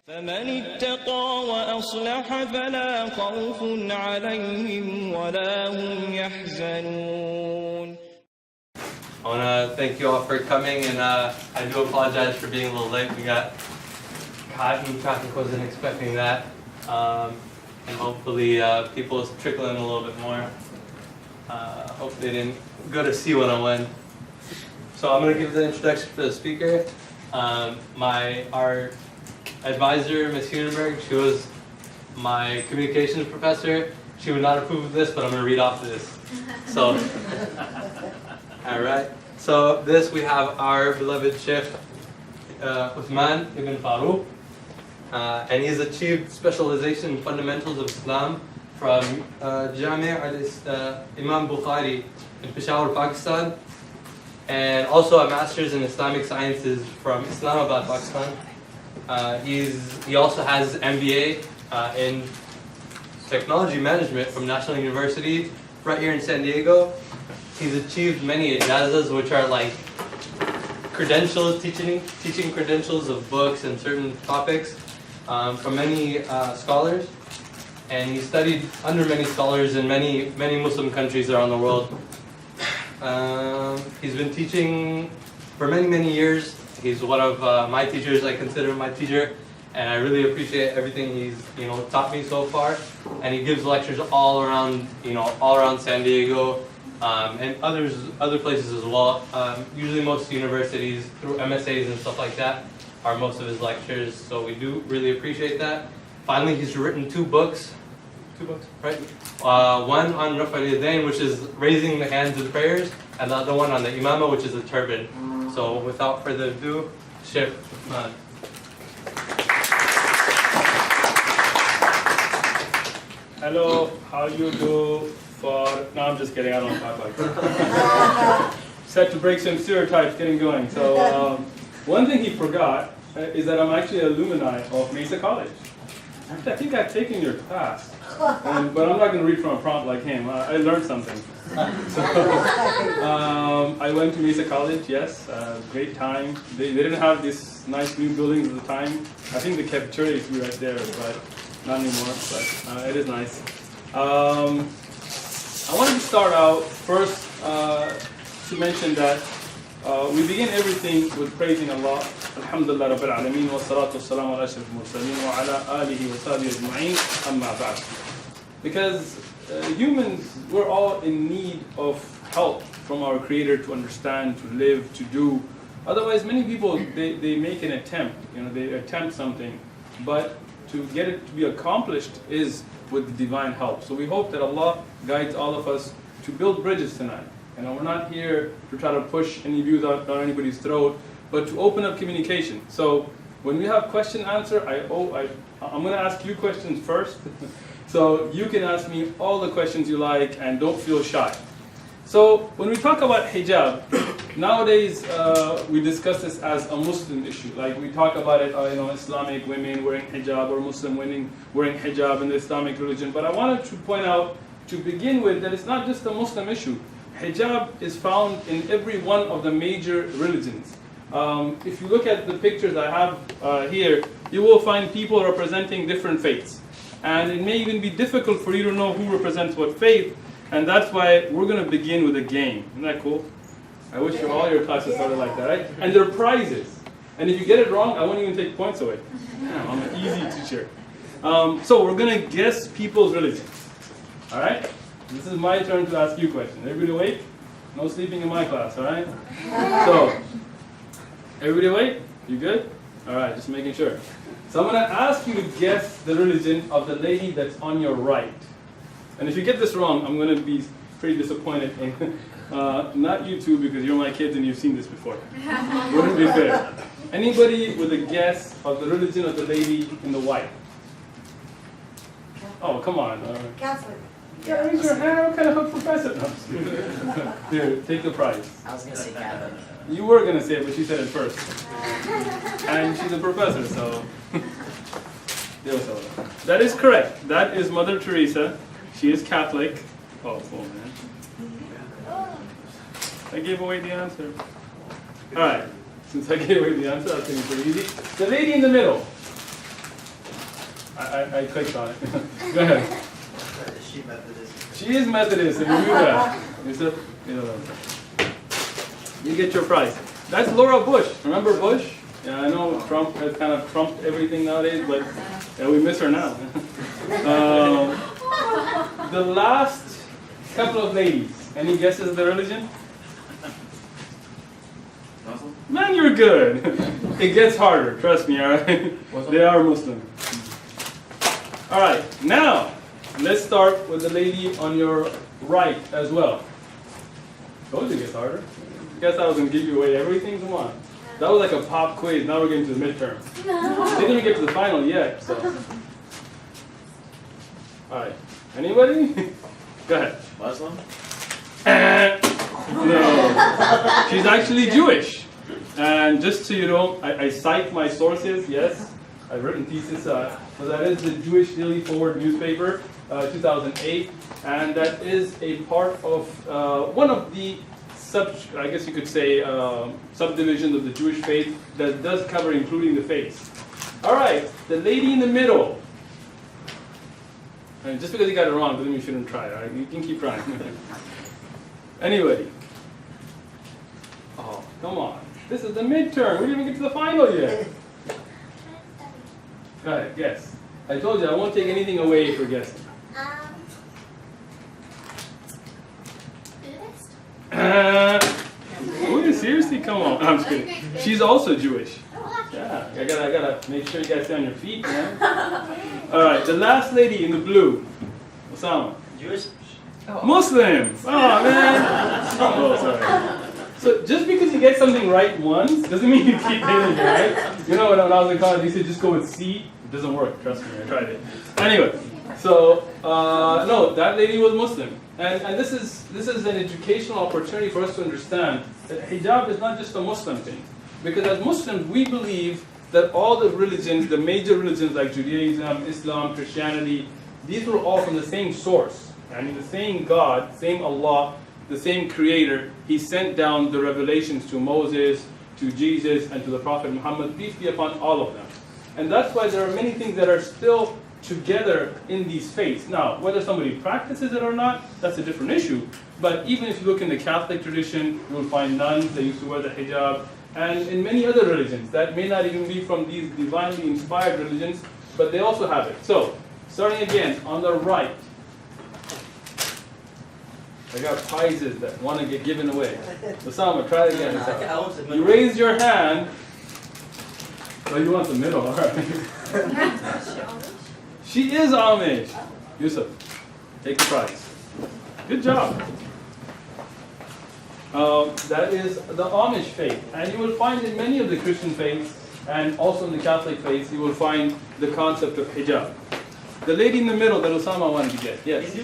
فمن اتقى وأصلح فلا خوف عليهم ولا هم يحزنون. I want to thank you all for coming, and I do apologize for being a little late. We got caught in traffic, wasn't expecting that. And hopefully people trickle in a little bit more. Hopefully they didn't go to C101. So I'm going to give the introduction for the speaker. Our advisor, Ms. Hunenberg, she was my communications professor. She would not approve of this, but I'm going to read off of this. So, all right. So this we have our beloved Shaykh Uthman ibn Farouk. And he's achieved specialization in fundamentals of Islam from Jami' Imam Bukhari in Peshawar, Pakistan, and also a master's in Islamic sciences from Islamabad, Pakistan. He also has MBA in technology management from National University right here in San Diego. He's achieved many ijazas, which are like credentials, teaching credentials of books and certain topics from many scholars. And he studied under many scholars in many Muslim countries around the world. He's been teaching for many years. He's one of my teachers. I consider him my teacher, and I really appreciate everything he's taught me so far. And he gives lectures all around San Diego and other places as well. Usually most universities through MSAs and stuff like that are most of his lectures. So we do really appreciate that. Finally, he's written two books, right? One on Raf' al-Yadayn, which is raising the hands in prayers, and the other one on the imama, which is a turban. So without further ado, Shaykh Uthman. Hello, how you do? No, I'm just kidding. I don't talk like that. Set to break some stereotypes, getting going. So one thing he forgot is that I'm actually an alumni of Mesa College. Actually, I think I've taken your class, but I'm not going to read from a prompt like him. I learned something. So, I went to Mesa College, yes, great time. They didn't have these nice new buildings at the time. I think the cafeteria used to be right there, but not anymore, but it is nice. I wanted to start out first to mention that we begin everything with praising Allah. Alhamdulillah Rabbil Alameen wa salatu wa salamu ala ashrafil mursaleen wa ala alihi wa sahbihi ajma'in amma ba'd. Because humans, we're all in need of help from our Creator to understand, to live, to do. Otherwise, many people, they make an attempt, they attempt something, but to get it to be accomplished is with the divine help. So we hope that Allah guides all of us to build bridges tonight. We're not here to try to push any views down anybody's throat, but to open up communication. So when we have question answer, I'm going to ask you questions first. So you can ask me all the questions you like and don't feel shy. So when we talk about hijab, nowadays we discuss this as a Muslim issue. Like we talk about it, Islamic women wearing hijab or Muslim women wearing hijab in the Islamic religion. But I wanted to point out to begin with that it's not just a Muslim issue. Hijab is found in every one of the major religions. If you look at the pictures I have here, you will find people representing different faiths. And it may even be difficult for you to know who represents what faith, and that's why we're going to begin with a game. Isn't that cool? I wish all your classes started like that, right? And there are prizes. And if you get it wrong, I won't even take points away. I'm an easy teacher. So we're going to guess people's religions. All right? This is my turn to ask you questions. Everybody awake? No sleeping in my class, all right? So, everybody awake? You good? All right, just making sure. So I'm going to ask you to guess the religion of the lady that's on your right. And if you get this wrong, I'm going to be pretty disappointed in not you two, because you're my kids and you've seen this before. Wouldn't be fair. Anybody with a guess of the religion of the lady in the white? Oh, come on. Catholic. Yeah, raise your hand. What kind of a professor? No. Here, take the prize. I was going to say Catholic. You were going to say it, but she said it first. And she's a professor, so. That is correct. That is Mother Teresa. She is Catholic. Oh, man. I gave away the answer. All right. Since I gave away the answer, I think it's pretty easy. The lady in the middle. I clicked on it. Go ahead. Is she Methodist? She is Methodist, and you knew that. Yusuf, you know that. You get your prize. That's Laura Bush. Remember Bush? Yeah, I know Trump has kind of trumped everything nowadays, but yeah, we miss her now. The last couple of ladies. Any guesses of their religion? Muslim? Man, you're good. It gets harder, trust me, all right? They are Muslim. All right, now, let's start with the lady on your right as well. Told you it gets harder. Guess I was going to give you away everything? Come on. That was like a pop quiz. Now we're getting to the midterm. They didn't even get to the final yet, so. All right. Anybody? Go ahead. Muslim? No. She's actually Jewish. And just so you know, I cite my sources, yes. I've written thesis, so that is the Jewish Daily Forward newspaper, 2008. And that is a part of one of the I guess you could say, subdivisions of the Jewish faith that does cover including the face. All right, the lady in the middle. And just because you got it wrong doesn't mean you shouldn't try, all right? You can keep trying. Anybody? Oh, come on. This is the midterm. We didn't even get to the final yet. Go ahead, guess. I told you I won't take anything away for guessing. Seriously? Come on. I'm just kidding. She's also Jewish. Yeah, I gotta make sure you guys stay on your feet, man. All right, the last lady in the blue. Osama. Jewish? Muslim. Oh, man. Oh, sorry. So just because you get something right once doesn't mean you keep hitting it, right? You know, when I was in college, they said just go with C. It doesn't work. Trust me, I tried it. Anyway, so no, that lady was Muslim. And this is an educational opportunity for us to understand that hijab is not just a Muslim thing. Because as Muslims, we believe that all the religions, the major religions like Judaism, Islam, Christianity, these were all from the same source. I mean, the same God, same Allah, the same Creator. He sent down the revelations to Moses, to Jesus, and to the Prophet Muhammad, peace be upon all of them. And that's why there are many things that are still together in these faiths. Now, whether somebody practices it or not, that's a different issue. But even if you look in the Catholic tradition, you will find nuns that used to wear the hijab. And in many other religions, that may not even be from these divinely inspired religions, but they also have it. So, starting again, on the right. I got prizes that want to get given away. Osama, try it again. You raise your hand. Oh, you want the middle, all right. She is Amish. Yusuf, take the prize. Good job. That is the Amish faith. And you will find in many of the Christian faiths, and also in the Catholic faiths, you will find the concept of hijab. The lady in the middle that Osama wanted to get. Yes.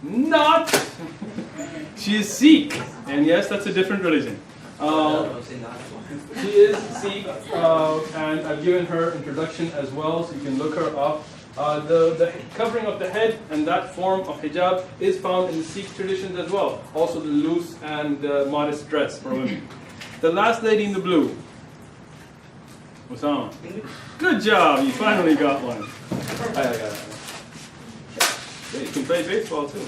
Not. She is Sikh. And yes, that's a different religion. She is Sikh, and I've given her introduction as well, so you can look her up. The covering of the head and that form of hijab is found in the Sikh traditions as well. Also the loose and modest dress for women. The last lady in the blue. Osama. Good job, you finally got one. I got it. Yeah, you can play baseball too.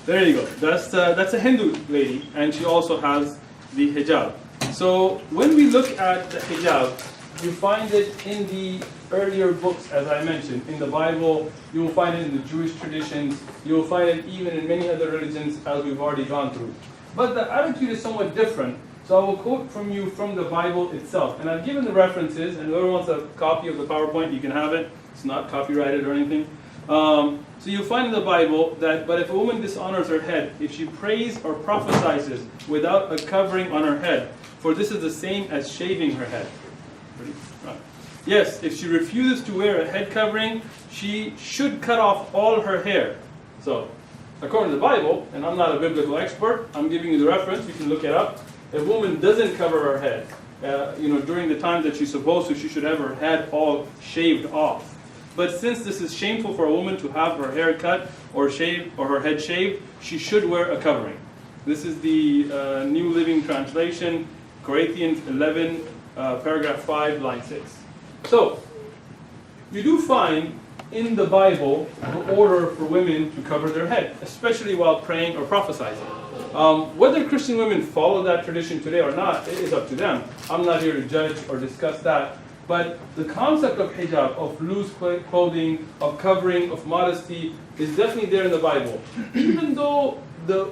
There you go. That's a Hindu lady, and she also has the hijab. So when we look at the hijab, you find it in the earlier books, as I mentioned. In the Bible, you will find it in the Jewish traditions. You will find it even in many other religions, as we've already gone through. But the attitude is somewhat different. So I will quote from you from the Bible itself. And I've given the references, and whoever wants a copy of the PowerPoint, you can have it. It's not copyrighted or anything. So you'll find in the Bible that, but if a woman dishonors her head, if she prays or prophesies without a covering on her head, for this is the same as shaving her head. Yes, if she refuses to wear a head covering, she should cut off all her hair. So, according to the Bible, and I'm not a biblical expert, I'm giving you the reference, you can look it up. If a woman doesn't cover her head, during the time that she's supposed to, she should have her head all shaved off. But since this is shameful for a woman to have her hair cut or shaved or her head shaved, she should wear a covering. This is the New Living Translation, Corinthians 11, paragraph 5, line 6. So, you do find in the Bible the order for women to cover their head, especially while praying or prophesying. Whether Christian women follow that tradition today or not, it is up to them. I'm not here to judge or discuss that. But the concept of hijab, of loose clothing, of covering, of modesty, is definitely there in the Bible. Even though the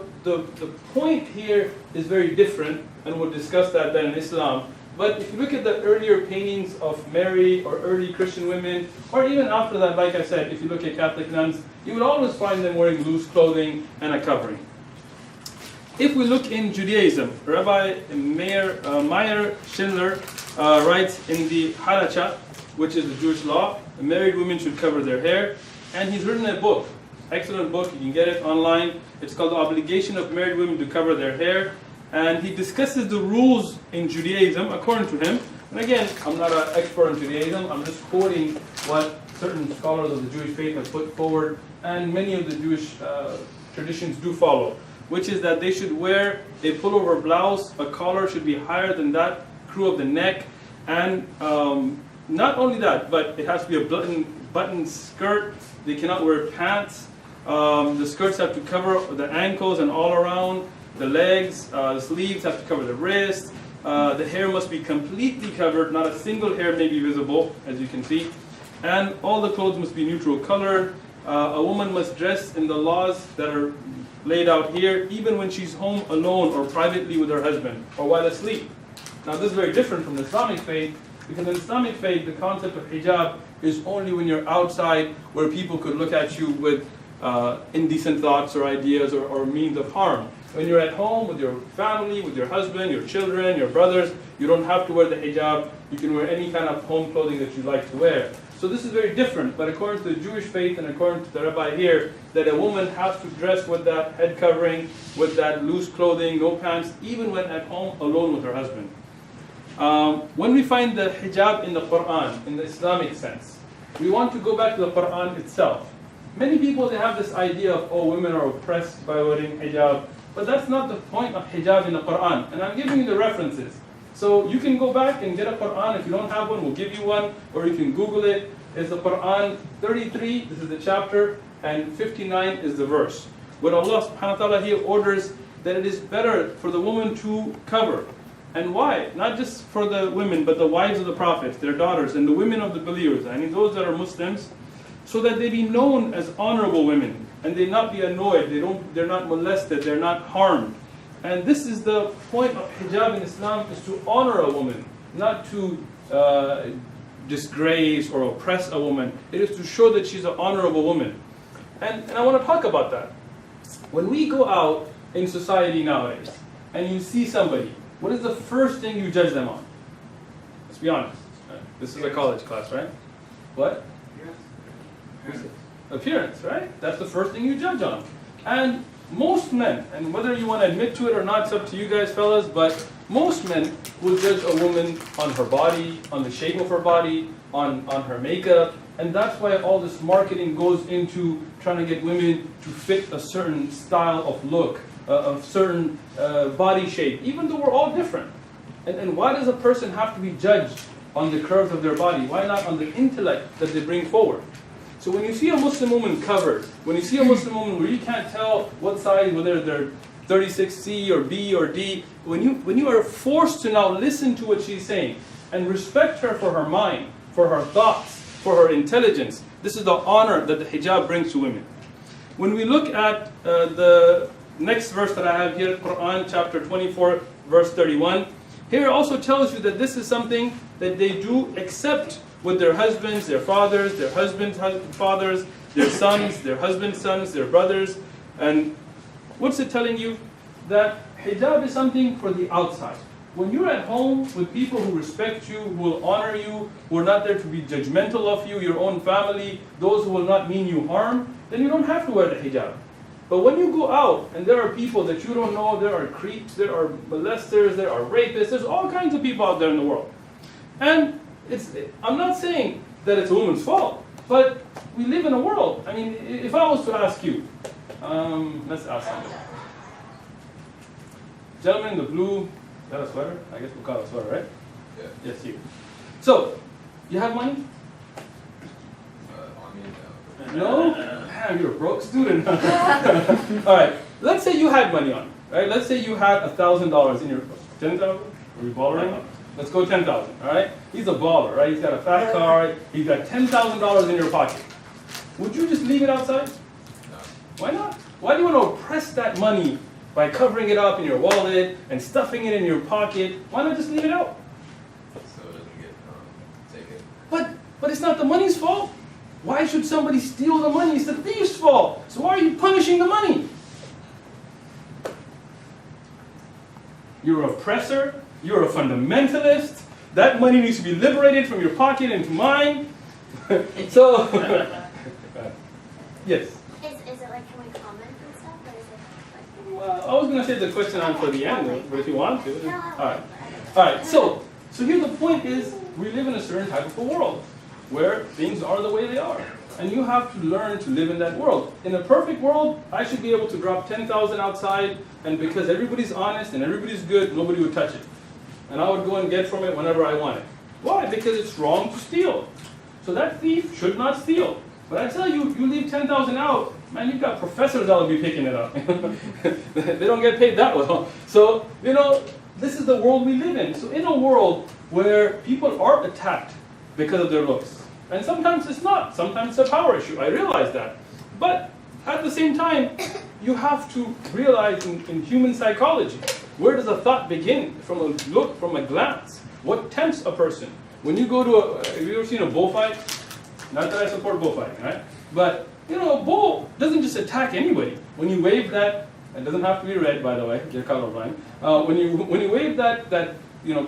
point here is very different, and we'll discuss that then in Islam. But if you look at the earlier paintings of Mary or early Christian women, or even after that, like I said, if you look at Catholic nuns, you would always find them wearing loose clothing and a covering. If we look in Judaism, Rabbi Meyer Schindler writes in the Halacha, which is the Jewish law, married women should cover their hair, and he's written a book, excellent book, you can get it online. It's called The Obligation of Married Women to Cover Their Hair, and he discusses the rules in Judaism according to him. And again, I'm not an expert in Judaism, I'm just quoting what certain scholars of the Jewish faith have put forward, and many of the Jewish traditions do follow, which is that they should wear a pullover blouse, a collar should be higher than that crew of the neck, and not only that, but it has to be a button skirt. They cannot wear pants. The skirts have to cover the ankles and all around, the legs, the sleeves have to cover the wrist. The hair must be completely covered, not a single hair may be visible, as you can see. And all the clothes must be neutral colored. A woman must dress in the laws that are laid out here, even when she's home alone or privately with her husband, or while asleep. Now this is very different from the Islamic faith, because in the Islamic faith, the concept of hijab is only when you're outside where people could look at you with indecent thoughts or ideas or means of harm. When you're at home with your family, with your husband, your children, your brothers, you don't have to wear the hijab. You can wear any kind of home clothing that you like to wear. So this is very different, but according to the Jewish faith and according to the rabbi here, that a woman has to dress with that head covering, with that loose clothing, no pants, even when at home alone with her husband. When we find the hijab in the Qur'an, in the Islamic sense, we want to go back to the Qur'an itself. Many people, they have this idea of, oh, women are oppressed by wearing hijab, but that's not the point of hijab in the Qur'an. And I'm giving you the references. So you can go back and get a Qur'an. If you don't have one, we'll give you one, or you can Google it. It's the Qur'an 33, this is the chapter, and 59 is the verse. Where Allah subhanahu wa ta'ala, He orders that it is better for the woman to cover. And why? Not just for the women, but the wives of the prophets, their daughters, and the women of the believers, I mean those that are Muslims, so that they be known as honorable women, and they not be annoyed, they're not molested, they're not harmed. And this is the point of hijab in Islam, is to honor a woman, not to disgrace or oppress a woman. It is to show that she's an honorable woman. And I want to talk about that. When we go out in society nowadays, and you see somebody, what is the first thing you judge them on? Let's be honest. This is a college class, right? What? Appearance, right? That's the first thing you judge on. And most men, and whether you want to admit to it or not, it's up to you guys, fellas, but most men will judge a woman on her body, on the shape of her body, on her makeup, and that's why all this marketing goes into trying to get women to fit a certain style of look, of certain body shape, even though we're all different. And why does a person have to be judged on the curves of their body? Why not on the intellect that they bring forward? So when you see a Muslim woman covered, when you see a Muslim woman where you can't tell what size, whether they're 36C or B or D, when you are forced to now listen to what she's saying and respect her for her mind, for her thoughts, for her intelligence, this is the honor that the hijab brings to women. When we look at the next verse that I have here, Quran chapter 24, verse 31, here it also tells you that this is something that they do except with their husbands, their fathers, their husbands' fathers, their sons, their husbands' sons, their brothers. And what's it telling you? That hijab is something for the outside. When you're at home with people who respect you, who will honor you, who are not there to be judgmental of you, your own family, those who will not mean you harm, then you don't have to wear the hijab. But when you go out and there are people that you don't know, there are creeps, there are molesters, there are rapists, there's all kinds of people out there in the world. And I'm not saying that it's a woman's fault, but we live in a world. I mean, if I was to ask you, let's ask something. Gentleman in the blue, is that a sweater? I guess we'll call it a sweater, right? Yeah. Yes, you. So, you have money? On me, no. No? Damn, you're a broke student. All right, let's say you had money on, right? Let's say you had $1,000 in your, 10,000? Are we balling? Let's go 10,000, all right? He's a baller, right? He's got a fat car, he's got $10,000 in your pocket. Would you just leave it outside? No. Why not? Why do you want to oppress that money by covering it up in your wallet and stuffing it in your pocket? Why not just leave it out? So it doesn't get taken. But it's not the money's fault. Why should somebody steal the money? It's the thief's fault. So why are you punishing the money? You're an oppressor. You're a fundamentalist. That money needs to be liberated from your pocket into mine. So, yes. Is it like, can we comment and stuff, or is it like? Well, I was going to say the question on for the end, but if you want to. No, All right. So here the point is, we live in a certain type of a world where things are the way they are. And you have to learn to live in that world. In a perfect world, I should be able to drop 10,000 outside, and because everybody's honest and everybody's good, nobody would touch it. And I would go and get from it whenever I wanted. Why? Because it's wrong to steal. So that thief should not steal. But I tell you, you leave 10,000 out, man, you've got professors that will be picking it up. They don't get paid that well. So, this is the world we live in. So in a world where people are attacked because of their looks, and sometimes it's not. Sometimes it's a power issue. I realize that. But at the same time, you have to realize in human psychology, where does a thought begin? From a look, from a glance. What tempts a person? When you go to have you ever seen a bullfight? Not that I support bullfighting, right? But, a bull doesn't just attack anybody. When you wave that, it doesn't have to be red, by the way, you're colorblind. When you wave that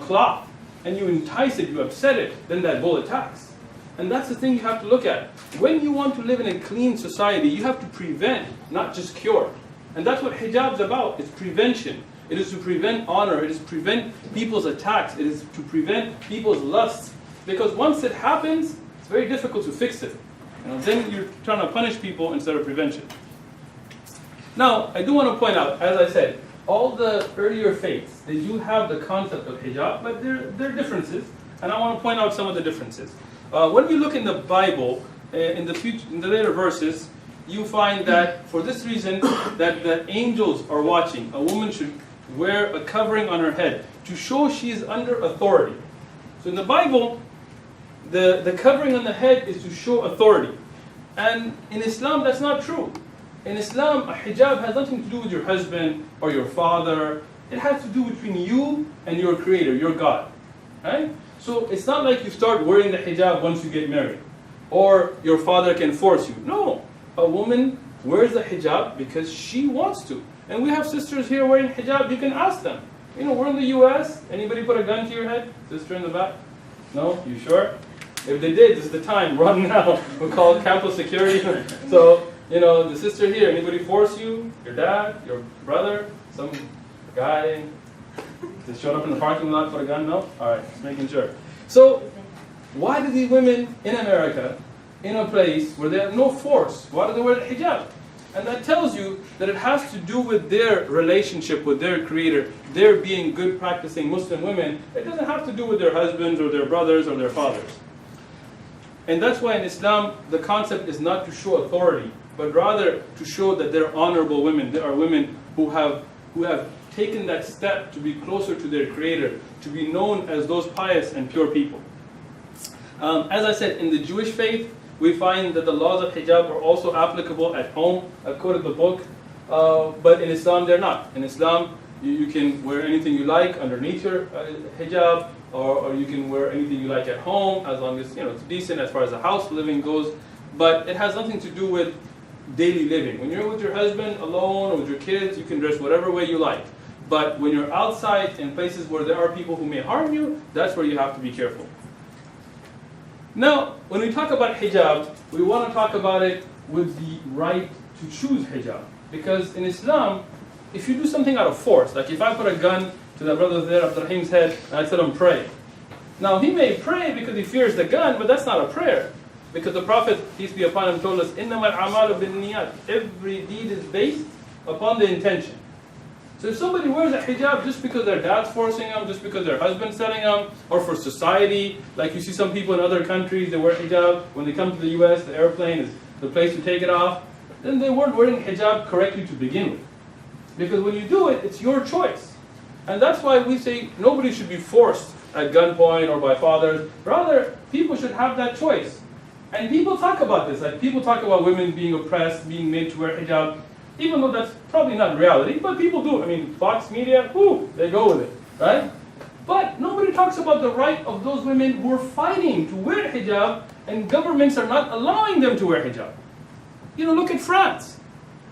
cloth, and you entice it, you upset it, then that bull attacks. And that's the thing you have to look at. When you want to live in a clean society, you have to prevent, not just cure. And that's what hijab is about. It's prevention. It is to prevent honor. It is to prevent people's attacks. It is to prevent people's lusts. Because once it happens, it's very difficult to fix it. Then you're trying to punish people instead of prevention. Now, I do want to point out, as I said, all the earlier faiths, they do have the concept of hijab, but there are differences. And I want to point out some of the differences. When we look in the Bible, in the later verses, you find that for this reason, that the angels are watching. A woman should wear a covering on her head to show she is under authority. So in the Bible, the covering on the head is to show authority. And in Islam, that's not true. In Islam, a hijab has nothing to do with your husband or your father. It has to do between you and your creator, your God. Right? So it's not like you start wearing the hijab once you get married, or your father can force you. No, a woman wears the hijab because she wants to. And we have sisters here wearing hijab, you can ask them. We're in the US, anybody put a gun to your head? Sister in the back? No? You sure? If they did, this is the time, run now. We'll call campus security. So, the sister here, anybody force you? Your dad, your brother, some guy just showed up in the parking lot for a gun? No? Alright, just making sure. So, why do these women in America, in a place where they have no force, why do they wear the hijab? And that tells you that it has to do with their relationship with their creator, their being good practicing Muslim women. It doesn't have to do with their husbands or their brothers or their fathers. And that's why in Islam, the concept is not to show authority, but rather to show that they're honorable women. They are women who have taken that step to be closer to their creator, to be known as those pious and pure people. As I said, in the Jewish faith, we find that the laws of hijab are also applicable at home. I've quoted the book, but in Islam they're not. In Islam, you can wear anything you like underneath your hijab, or you can wear anything you like at home, as long as it's decent as far as the house living goes. But it has nothing to do with daily living. When you're with your husband alone or with your kids, you can dress whatever way you like. But when you're outside in places where there are people who may harm you, that's where you have to be careful. Now, when we talk about hijab, we want to talk about it with the right to choose hijab. Because in Islam, if you do something out of force, like if I put a gun to that brother there, Abdurrahim's head, and I tell him pray. Now, he may pray because he fears the gun, but that's not a prayer. Because the Prophet, peace be upon him, told us, إِنَّمَا الْأَعْمَالُ بِالنِّيَّاتِ. Every deed is based upon the intention. So if somebody wears a hijab just because their dad's forcing them, just because their husband's telling them, or for society, like you see some people in other countries, they wear hijab. When they come to the US, the airplane is the place to take it off, then they weren't wearing hijab correctly to begin with. Because when you do it, it's your choice. And that's why we say nobody should be forced at gunpoint or by fathers. Rather, people should have that choice. And people talk about this. Like people talk about women being oppressed, being made to wear hijab, even though that's probably not reality, but people do. I mean, Fox Media, they go with it, right? But nobody talks about the right of those women who are fighting to wear hijab, and governments are not allowing them to wear hijab. You know, look at France.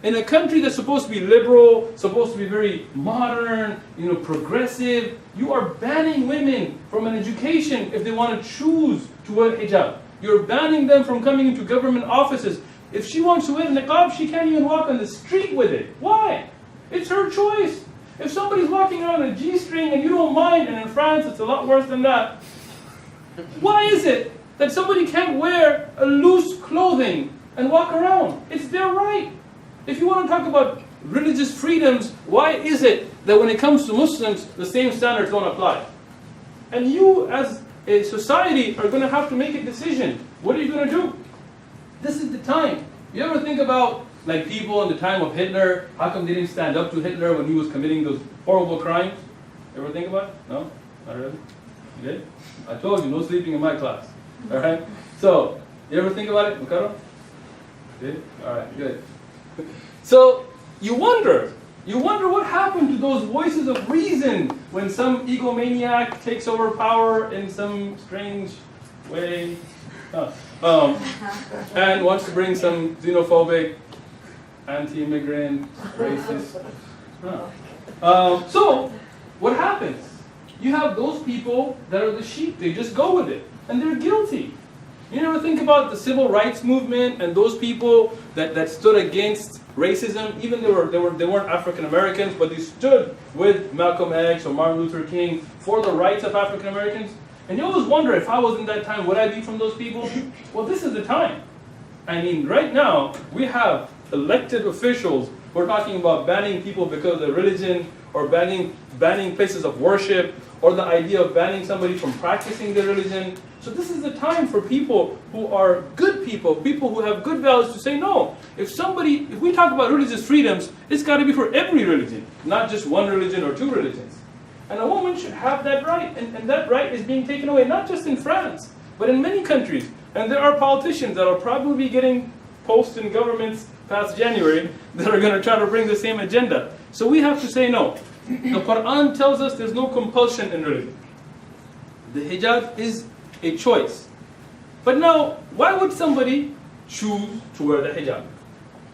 In a country that's supposed to be liberal, supposed to be very modern, progressive, you are banning women from an education if they want to choose to wear hijab. You're banning them from coming into government offices. If she wants to wear niqab, she can't even walk on the street with it. Why? It's her choice. If somebody's walking around a G-string and you don't mind, and in France it's a lot worse than that, why is it that somebody can't wear a loose clothing and walk around? It's their right. If you want to talk about religious freedoms, why is it that when it comes to Muslims, the same standards don't apply? And you, as a society, are going to have to make a decision. What are you going to do? This is the time. You ever think about like people in the time of Hitler? How come they didn't stand up to Hitler when he was committing those horrible crimes? You ever think about it? No? Not really? You did? I told you, no sleeping in my class. Alright? So, you ever think about it, Mukaro? Did? Alright, good. So, you wonder what happened to those voices of reason when some egomaniac takes over power in some strange way and wants to bring some xenophobic, anti-immigrant, racist. So, what happens? You have those people that are the sheep, they just go with it, and they're guilty. You never think about the civil rights movement and those people that stood against racism, even they weren't African Americans, but they stood with Malcolm X or Martin Luther King for the rights of African Americans. And you always wonder, if I was in that time, would I be from those people? Well, this is the time. I mean, right now, we have elected officials who are talking about banning people because of their religion, or banning places of worship, or the idea of banning somebody from practicing their religion. So this is the time for people who are good people who have good values, to say no. If we talk about religious freedoms, it's got to be for every religion, not just one religion or two religions. And a woman should have that right, and that right is being taken away, not just in France, but in many countries. And there are politicians that will probably be getting posts in governments past January that are going to try to bring the same agenda. So we have to say no. The Qur'an tells us there's no compulsion in religion. The hijab is a choice. But now, why would somebody choose to wear the hijab?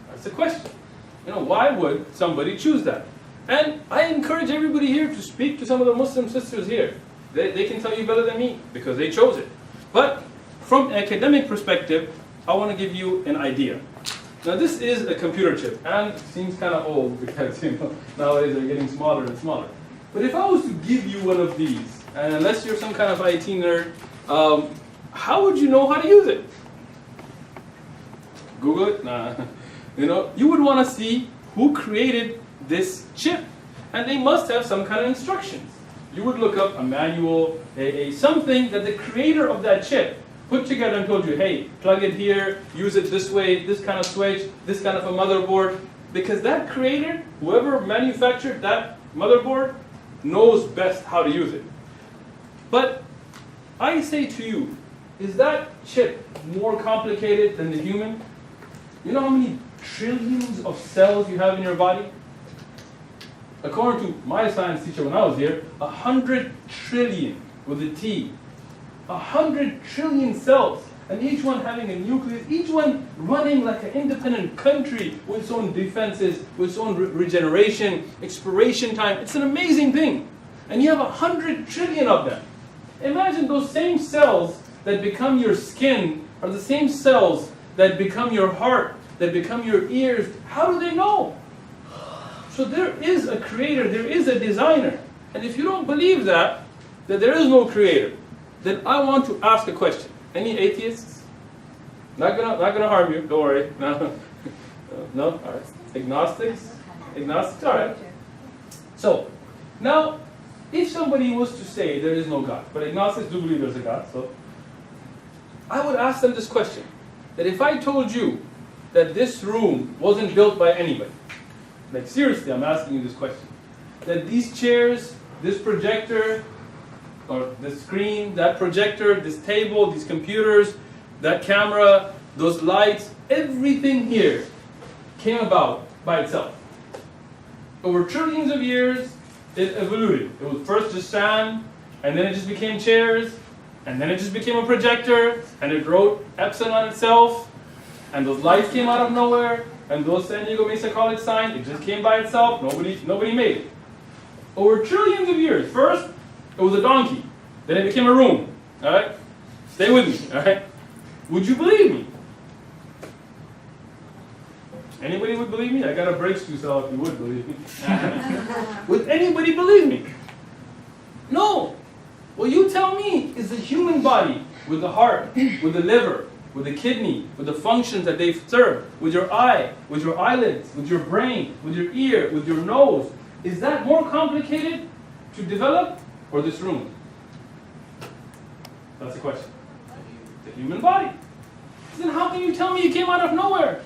That's the question. Why would somebody choose that? And I encourage everybody here to speak to some of the Muslim sisters here. They can tell you better than me, because they chose it. But from an academic perspective, I want to give you an idea. Now this is a computer chip, and it seems kind of old because nowadays they're getting smaller and smaller. But if I was to give you one of these, and unless you're some kind of IT nerd, how would you know how to use it? Google it? Nah. You would want to see who created this chip, and they must have some kind of instructions. You would look up a manual, something that the creator of that chip put together and told you, hey, plug it here, use it this way, this kind of switch, this kind of a motherboard. Because that creator, whoever manufactured that motherboard, knows best how to use it. But I say to you, is that chip more complicated than the human? You know how many trillions of cells you have in your body? According to my science teacher when I was here, 100 trillion with a T. 100 trillion cells, and each one having a nucleus, each one running like an independent country with its own defenses, with its own regeneration, expiration time. It's an amazing thing. And you have 100 trillion of them. Imagine those same cells that become your skin are the same cells that become your heart, that become your ears. How do they know? So there is a creator, there is a designer. And if you don't believe that there is no creator, then I want to ask a question. Any atheists? Not gonna harm you, don't worry. No? No? Alright. Agnostics? Agnostics? Alright. So, now, if somebody was to say there is no God, but agnostics do believe there's a God, so I would ask them this question. That if I told you that this room wasn't built by anybody? Like seriously, I'm asking you this question. That these chairs, this projector, or this screen, that projector, this table, these computers, that camera, those lights, everything here came about by itself. Over trillions of years, it evolved. It was first just sand, and then it just became chairs, and then it just became a projector, and it wrote Epson on itself, and those lights came out of nowhere, and those San Diego Mesa College signs, it just came by itself, nobody made it. Over trillions of years, first it was a donkey, then it became a room, alright? Stay with me, alright? Would you believe me? Anybody would believe me? I got a breaks to sell if you would believe me. Would anybody believe me? No. What you tell me is the human body with the heart, with the liver, with the kidney, with the functions that they serve, with your eye, with your eyelids, with your brain, with your ear, with your nose. Is that more complicated to develop or this room? That's the question. The human body. Then how can you tell me it came out of nowhere?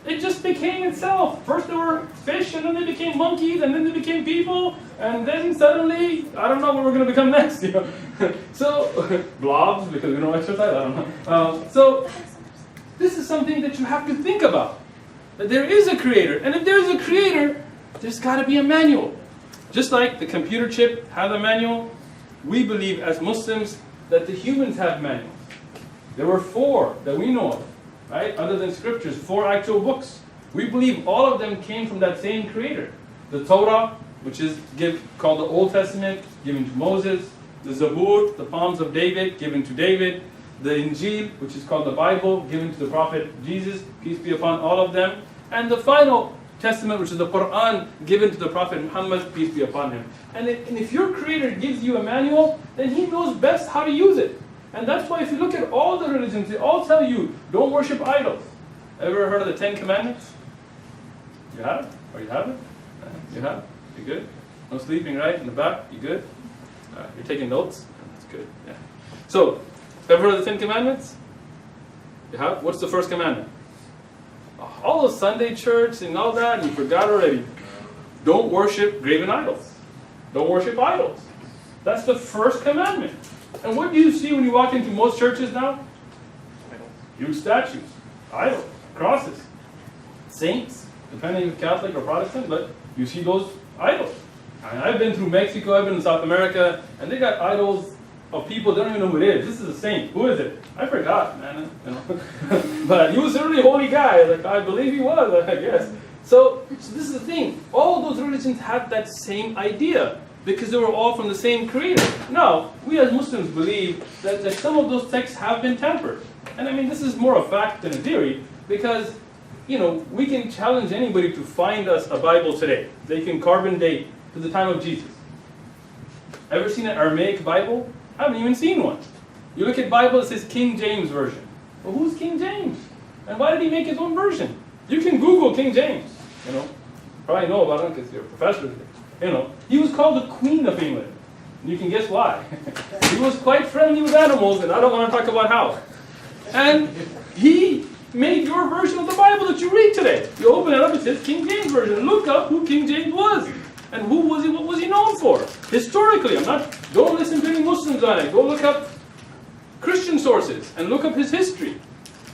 It just became itself. First there were fish, and then they became monkeys, and then they became people, and then suddenly, I don't know what we're going to become next. You know? So, blobs, because we don't exercise, I don't know. So, this is something that you have to think about. That there is a creator, and if there is a creator, there's got to be a manual. Just like the computer chip has a manual, we believe as Muslims that the humans have manuals. There were 4 that we know of. Right? Other than scriptures, 4 actual books. We believe all of them came from that same creator. The Torah, which is called the Old Testament, given to Moses. The Zabur, the Psalms of David, given to David. The Injil, which is called the Bible, given to the Prophet Jesus, peace be upon all of them. And the final Testament, which is the Qur'an, given to the Prophet Muhammad, peace be upon him. And if your creator gives you a manual, then he knows best how to use it. And that's why if you look at all the religions, they all tell you, don't worship idols. Ever heard of the 10 Commandments? You have? Or you haven't? You have? You good? No sleeping, right? In the back? You good? You're taking notes? That's good. Yeah. So, ever heard of the 10 Commandments? You have? What's the first commandment? All those Sunday church and all that, you forgot already. Don't worship graven idols. Don't worship idols. That's the first commandment. And what do you see when you walk into most churches now? Huge statues, idols, crosses, saints, depending if you're Catholic or Protestant, but you see those idols. I've been through Mexico, I've been in South America, and they got idols of people they don't even know who it is. This is a saint. Who is it? I forgot, man. You know. But he was a really holy guy. Like I believe he was, I guess. So this is the thing. All those religions have that same idea, because they were all from the same creator. Now, we as Muslims believe that some of those texts have been tampered. And I mean, this is more a fact than a theory, because, you know, we can challenge anybody to find us a Bible today. They can carbon date to the time of Jesus. Ever seen an Aramaic Bible? I haven't even seen one. You look at Bible, it says King James Version. Well, who's King James? And why did he make his own version? You can Google King James. You know, probably know about him because you're a professor. You know, he was called the Queen of England. And you can guess why. He was quite friendly with animals, and I don't want to talk about how. And he made your version of the Bible that you read today. You open it up, it says King James Version. Look up who King James was. And who was he? What was he known for? Historically, don't listen to any Muslims on it. Go look up Christian sources and look up his history.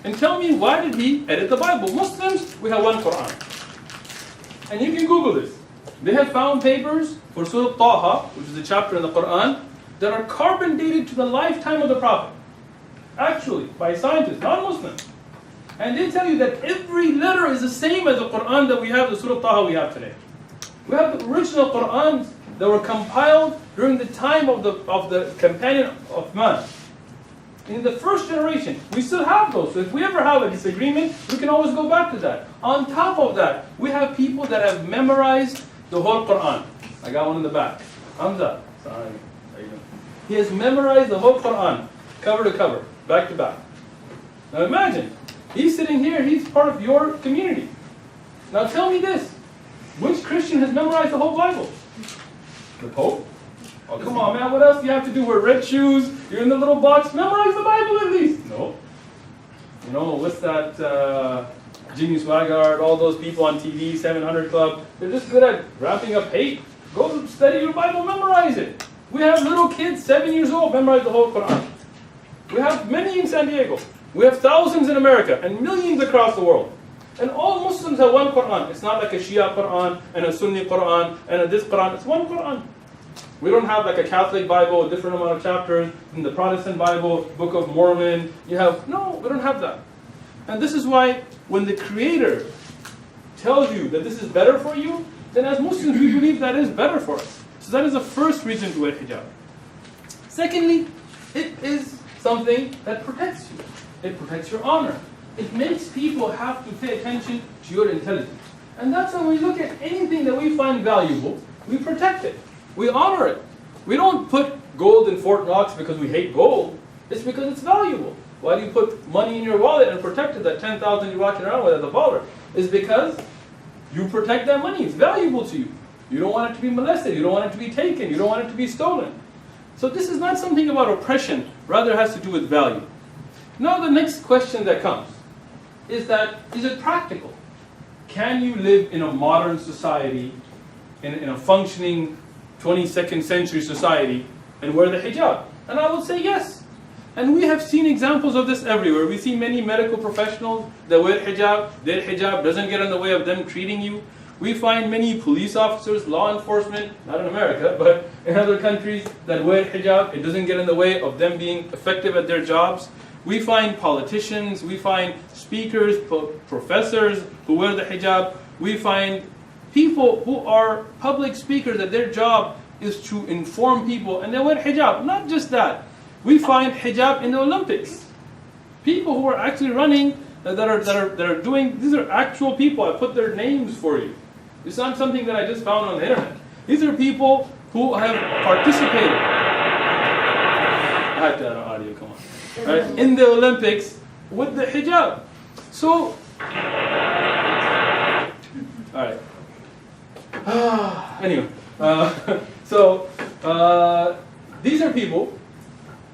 And tell me, why did he edit the Bible? Muslims, we have one Qur'an. And you can Google this. They have found papers for Surah Taha, which is a chapter in the Qur'an, that are carbon dated to the lifetime of the Prophet. Actually, by scientists, not Muslims. And they tell you that every letter is the same as the Qur'an that we have, the Surah Taha we have today. We have the original Qur'ans that were compiled during the time of the companion of man. In the first generation, we still have those. So if we ever have a disagreement, we can always go back to that. On top of that, we have people that have memorized the whole Qur'an. I got one in the back. Hamza. Sorry. He has memorized the whole Qur'an, cover to cover, back to back. Now imagine, he's sitting here, he's part of your community. Now tell me this. Which Christian has memorized the whole Bible? The Pope? Oh, come on, man. What else do you have to do? Wear red shoes? You're in the little box? Memorize the Bible at least. No. You know, what's that? Jimmy Swaggart, all those people on TV, 700 Club, they're just good at wrapping up hate. Go study your Bible, memorize it. We have little kids, 7 years old, memorize the whole Quran. We have many in San Diego. We have thousands in America and millions across the world. And all Muslims have one Quran. It's not like a Shia Quran and a Sunni Quran and a this Quran. It's one Quran. We don't have like a Catholic Bible, a different amount of chapters, in the Protestant Bible, Book of Mormon. No, we don't have that. And this is why when the Creator tells you that this is better for you, then as Muslims we believe that is better for us. So that is the first reason to wear hijab. Secondly, it is something that protects you. It protects your honor. It makes people have to pay attention to your intelligence. And that's when we look at anything that we find valuable, we protect it. We honor it. We don't put gold in Fort Knox because we hate gold. It's because it's valuable. Why do you put money in your wallet and protect it, that 10,000 you're walking around with as a baller? It's because you protect that money. It's valuable to you. You don't want it to be molested. You don't want it to be taken. You don't want it to be stolen. So this is not something about oppression. Rather, it has to do with value. Now the next question that comes is it practical? Can you live in a modern society, in a functioning 22nd century society, and wear the hijab? And I will say yes. And we have seen examples of this everywhere. We see many medical professionals that wear hijab. Their hijab doesn't get in the way of them treating you. We find many police officers, law enforcement, not in America, but in other countries, that wear hijab. It doesn't get in the way of them being effective at their jobs. We find politicians, we find speakers, professors who wear the hijab. We find people who are public speakers that their job is to inform people, and they wear hijab. Not just that. We find hijab in the Olympics. People who are actually running, that are doing, these are actual people. I put their names for you. It's not something that I just found on the internet. These are people who have participated. I have to add an audio, come on. Right? In the Olympics with the hijab. So, alright. Anyway, these are people,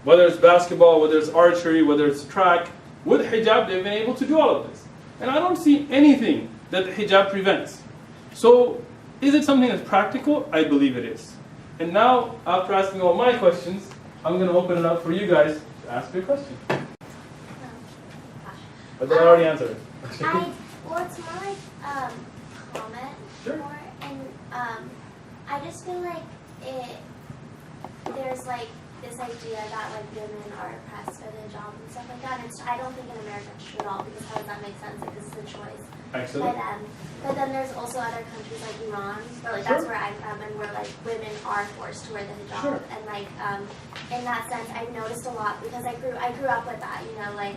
whether it's basketball, whether it's archery, whether it's track, with hijab they've been able to do all of this. And I don't see anything that the hijab prevents. So, is it something that's practical? I believe it is. And now, after asking all my questions, I'm going to open it up for you guys to ask your question. But then I already answered it. It's more like comment. Sure. More, and I just feel like there's like this idea that like women are oppressed by the hijab and stuff like that. And I don't think in America it's true at all, because how does that make sense? Because it's a choice by them. But then there's also other countries like Iran, where like that's where I'm from, and where like women are forced to wear the hijab. And like in that sense, I've noticed a lot, because I grew up with that. You know, like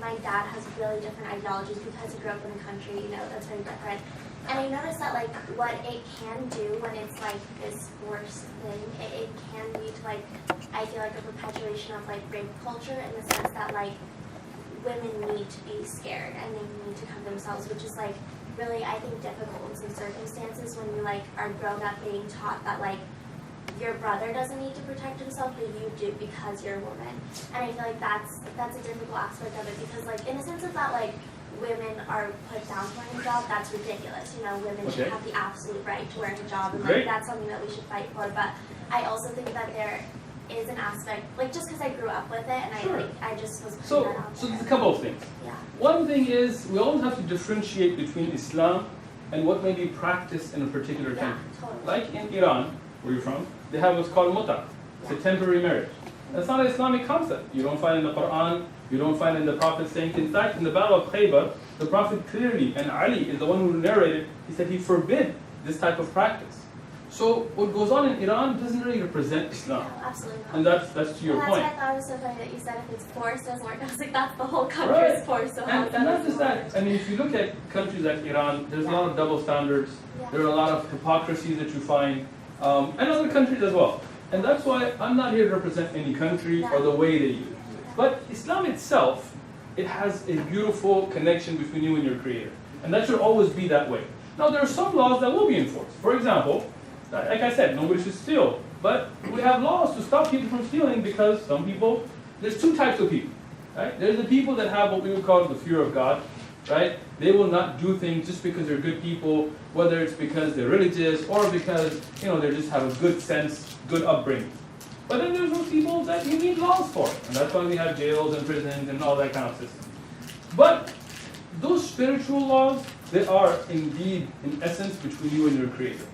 my dad has really different ideologies because he grew up in a country, you know, that's very different. And I noticed that like what it can do when it's like this forced thing, it can lead to like, I feel like a perpetuation of like rape culture, in the sense that like women need to be scared and they need to come themselves, which is like really, I think, difficult in some circumstances when you like are grown up being taught that like your brother doesn't need to protect himself, but you do because you're a woman. And I feel like that's a difficult aspect of it, because like in the sense of that like women are put down for a hijab, that's ridiculous. You know, women should have the absolute right to wear a hijab, and like that's something that we should fight for. But I also think that there is an aspect, like just because I grew up with it, and I just was putting that out there. So there's a couple of things. Yeah. One thing is, we always have to differentiate between Islam and what may be practiced in a particular country. Totally. Like in Iran, where you're from, they have what's called muta. It's a temporary marriage. That's not an Islamic concept. You don't find in the Qur'an, you don't find in the Prophet saying. In fact, in the Battle of Khaybar, the Prophet clearly, and Ali is the one who narrated, he said he forbid this type of practice. So what goes on in Iran doesn't really represent Islam. No, absolutely not. And that's to your point. That's why I thought it was so funny that you said if it's forced, it doesn't work. I was like, that's the whole country is forced, so how and not just that. I mean, if you look at countries like Iran, there's a lot of double standards. There are a lot of hypocrisies that you find, and other countries as well. And that's why I'm not here to represent any country or the way they use it. But Islam itself, it has a beautiful connection between you and your Creator. And that should always be that way. Now, there are some laws that will be enforced. For example, like I said, nobody should steal. But we have laws to stop people from stealing, because some people, there's two types of people. Right? There's the people that have what we would call the fear of God. right? They will not do things just because they're good people, whether it's because they're religious or because they just have a good sense, good upbringing. But then there's those people that you need laws for, and that's why we have jails and prisons and all that kind of system. But those spiritual laws, they are indeed, in essence, between you and your Creator.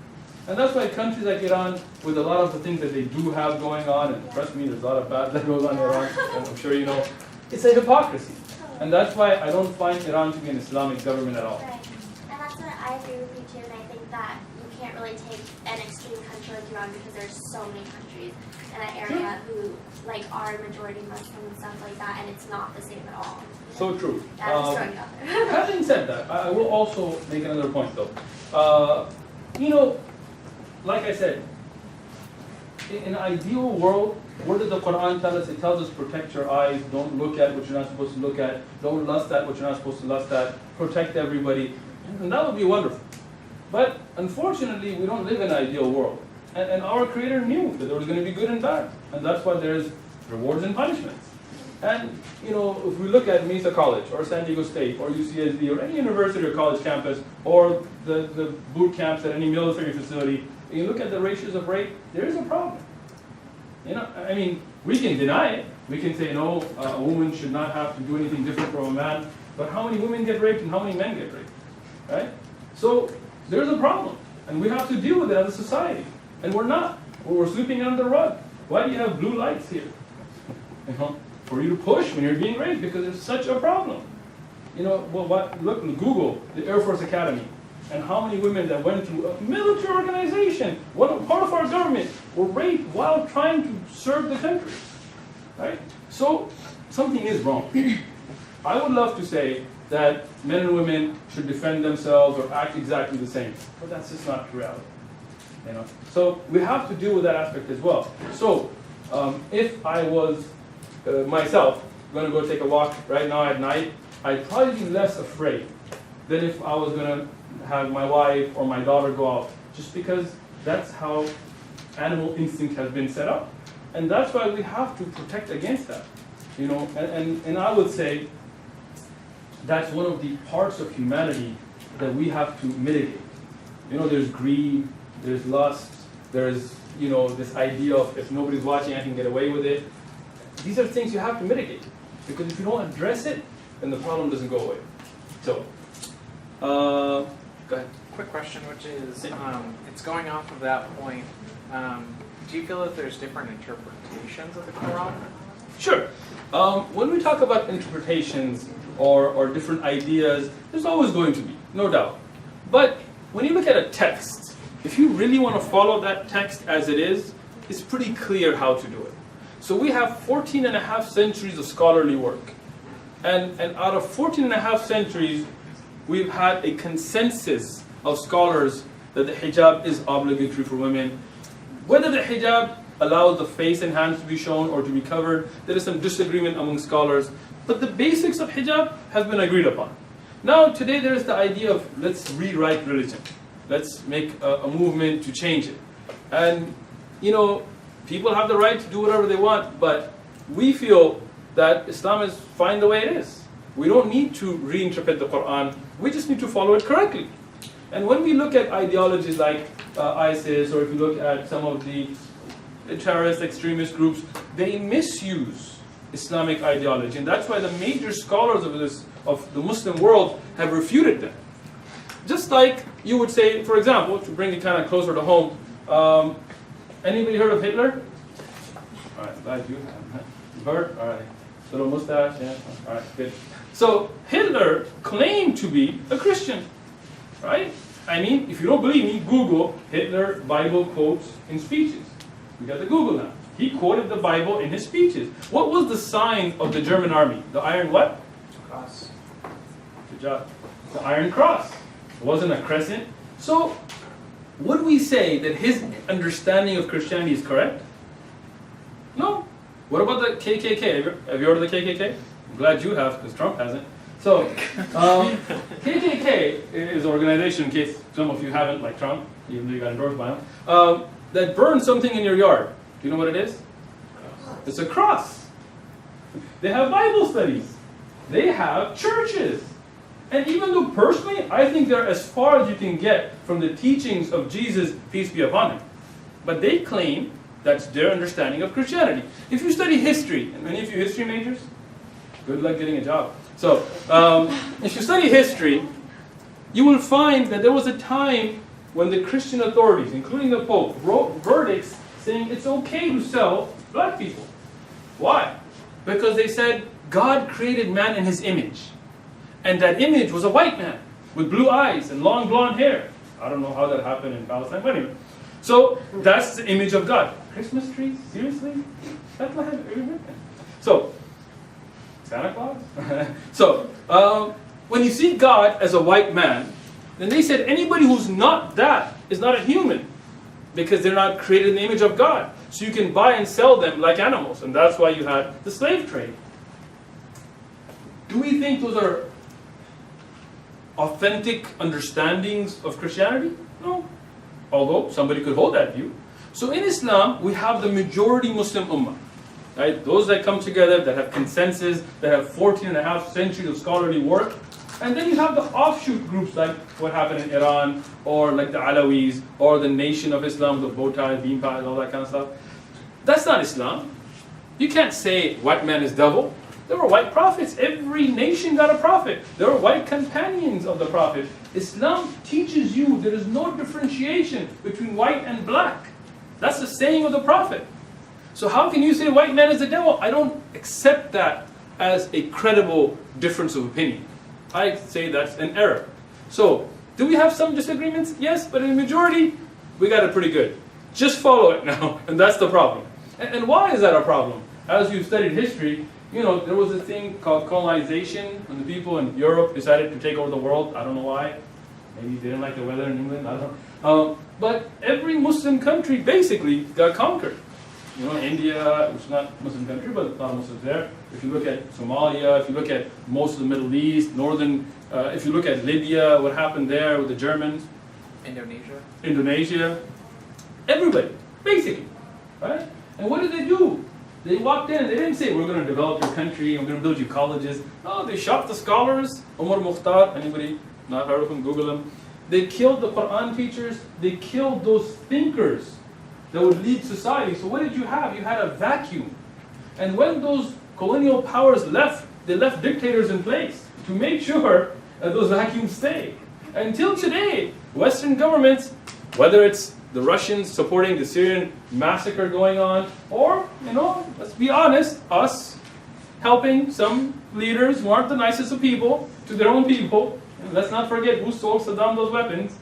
And that's why countries like Iran, with a lot of the things that they do have going on, and trust me, there's a lot of bad that goes on in Iran, and I'm sure you know, it's a hypocrisy. And that's why I don't find Iran to be an Islamic government at all. Right. And that's where I agree with you too, and I think that you can't really take an extreme country like Iran because there's so many countries in that area who are majority Muslim and stuff like that, and it's not the same at all. So true. I'm just throwing it out there. Having said that, I will also make another point though. Like I said, in an ideal world, what does the Qur'an tell us? It tells us protect your eyes, don't look at what you're not supposed to look at, don't lust at what you're not supposed to lust at, protect everybody, and that would be wonderful. But unfortunately, we don't live in an ideal world. And our Creator knew that there was going to be good and bad, and that's why there's rewards and punishments. And if we look at Mesa College or San Diego State or UCSD or any university or college campus or the boot camps at any military facility, and you look at the ratios of rape, there is a problem. We can deny it. We can say, no, a woman should not have to do anything different from a man. But how many women get raped and how many men get raped? Right? So there's a problem. And we have to deal with it as a society. And we're not. We're sweeping it under the rug. Why do you have blue lights here? For you to push when you're being raped because it's such a problem. Look, Google the Air Force Academy. And how many women that went through a military organization, part of our government, were raped while trying to serve the country, right? So something is wrong. I would love to say that men and women should defend themselves or act exactly the same, but that's just not reality. So we have to deal with that aspect as well. So if I was myself going to go take a walk right now at night, I'd probably be less afraid than if I was going to have my wife or my daughter go out, just because that's how animal instinct has been set up. And that's why we have to protect against that. And I would say that's one of the parts of humanity that we have to mitigate. There's greed, there's lust, there's this idea of if nobody's watching I can get away with it. These are things you have to mitigate, because if you don't address it, then the problem doesn't go away. So go ahead. Quick question, which is, it's going off of that point. Do you feel that there's different interpretations of the Quran? Sure. When we talk about interpretations or different ideas, there's always going to be, no doubt. But when you look at a text, if you really want to follow that text as it is, it's pretty clear how to do it. So we have 14.5 centuries of scholarly work. And out of 14.5 centuries, we've had a consensus of scholars that the hijab is obligatory for women. Whether the hijab allows the face and hands to be shown or to be covered, there is some disagreement among scholars. But the basics of hijab have been agreed upon. Now, today there is the idea of let's rewrite religion. Let's make a movement to change it. And, people have the right to do whatever they want, but we feel that Islam is fine the way it is. We don't need to reinterpret the Quran. We just need to follow it correctly. And when we look at ideologies like ISIS, or if you look at some of the terrorist extremist groups, they misuse Islamic ideology. And that's why the major scholars of the Muslim world have refuted them. Just like you would say, for example, to bring it kind of closer to home, anybody heard of Hitler? All right, glad you have. Bert? All right. Little mustache? Yeah. All right, good. So Hitler claimed to be a Christian, right? If you don't believe me, Google Hitler Bible quotes in speeches. We got the Google now. He quoted the Bible in his speeches. What was the sign of the German army? The iron what? Cross. Good job. The iron cross. It wasn't a crescent. So would we say that his understanding of Christianity is correct? No. What about the KKK? Have you heard of the KKK? I'm glad you have, because Trump hasn't. So, KKK is an organization, in case some of you haven't, like Trump, even though you got endorsed by him, that burns something in your yard. Do you know what it is? It's a cross. They have Bible studies. They have churches. And even though personally, I think they're as far as you can get from the teachings of Jesus, peace be upon him. But they claim that's their understanding of Christianity. If you study history, and many of you history majors, good luck getting a job. So, if you study history, you will find that there was a time when the Christian authorities, including the Pope, wrote verdicts saying it's okay to sell black people. Why? Because they said God created man in his image. And that image was a white man with blue eyes and long blonde hair. I don't know how that happened in Palestine, but anyway. So that's the image of God. Christmas trees? Seriously? Bethlehem? So, Santa Claus? So, when you see God as a white man, then they said anybody who's not that is not a human, because they're not created in the image of God. So you can buy and sell them like animals, and that's why you had the slave trade. Do we think those are authentic understandings of Christianity? No. Although somebody could hold that view. So in Islam, we have the majority Muslim ummah. Right? Those that come together, that have consensus, that have 14.5 centuries of scholarly work. And then you have the offshoot groups like what happened in Iran, or like the Alawis, or the Nation of Islam, the bow tie, bean pies, all that kind of stuff. That's not Islam. You can't say white man is devil. There were white prophets. Every nation got a prophet. There were white companions of the prophet. Islam teaches you there is no differentiation between white and black. That's the saying of the prophet. So how can you say white man is the devil? I don't accept that as a credible difference of opinion. I say that's an error. So, do we have some disagreements? Yes, but in the majority, we got it pretty good. Just follow it now, and that's the problem. And why is that a problem? As you've studied history, you know, there was a thing called colonization, when the people in Europe decided to take over the world. I don't know why. Maybe they didn't like the weather in England, I don't know. But every Muslim country basically got conquered. You know, India, which is not a Muslim country, but a lot of Muslims there. If you look at Somalia, if you look at most of the Middle East, if you look at Libya, what happened there with the Germans. Indonesia. Everybody, basically, right? And what did they do? They walked in and they didn't say, we're going to develop your country, we're going to build you colleges. No, they shot the scholars. Umar Mukhtar, anybody not heard of him, Google him. They killed the Qur'an teachers. They killed those thinkers that would lead society. So what did you have? You had a vacuum. And when those colonial powers left, they left dictators in place to make sure that those vacuums stay. Until today, Western governments, whether it's the Russians supporting the Syrian massacre going on, or, you know, let's be honest, us helping some leaders who aren't the nicest of people to their own people. And let's not forget who sold Saddam those weapons,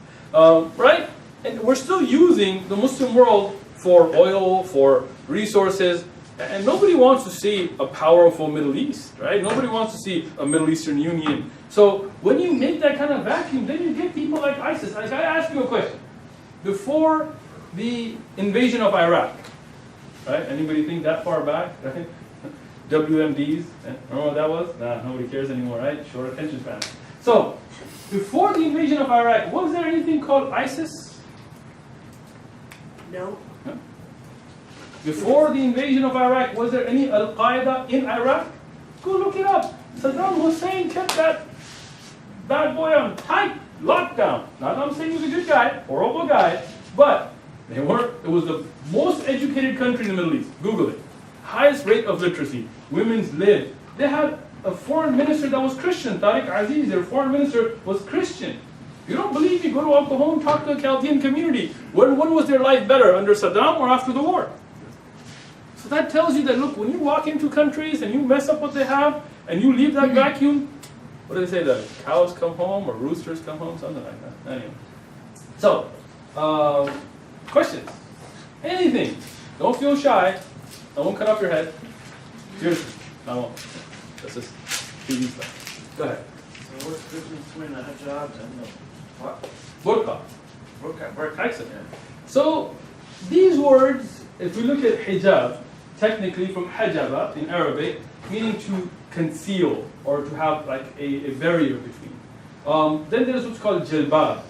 right? And we're still using the Muslim world for oil, for resources, and nobody wants to see a powerful Middle East, right? Nobody wants to see a Middle Eastern Union. So when you make that kind of vacuum, then you get people like ISIS. Like, I ask you a question. Before the invasion of Iraq, right? Anybody think that far back? Right? WMDs, remember what that was? Nah, nobody cares anymore, right? Short attention span. So, before the invasion of Iraq, was there anything called ISIS? No. Before the invasion of Iraq, was there any Al-Qaeda in Iraq? Go look it up. Saddam Hussein kept that bad boy on tight lockdown. Not I'm saying he was a good guy, horrible guy, but they weren't. It was the most educated country in the Middle East. Google it. Highest rate of literacy. Women's lib. They had a foreign minister that was Christian. Tariq Aziz, their foreign minister, was Christian. You don't believe me? Go to Oklahoma, talk to the Chaldean community. When was their life better, under Saddam or after the war? So that tells you that, look, when you walk into countries and you mess up what they have, and you leave that vacuum, what do they say, the cows come home or roosters come home, something like that. Anyway. So, questions? Anything. Don't feel shy. I won't cut off your head. Seriously, I won't. That's just TV stuff. Go ahead. So what's the difference between the hijab and the what? Burqa. Burqa. Excellent. So, these words, if we look at hijab, technically from hajaba in Arabic, meaning to conceal or to have like a barrier between. Then there's what's called jilbab.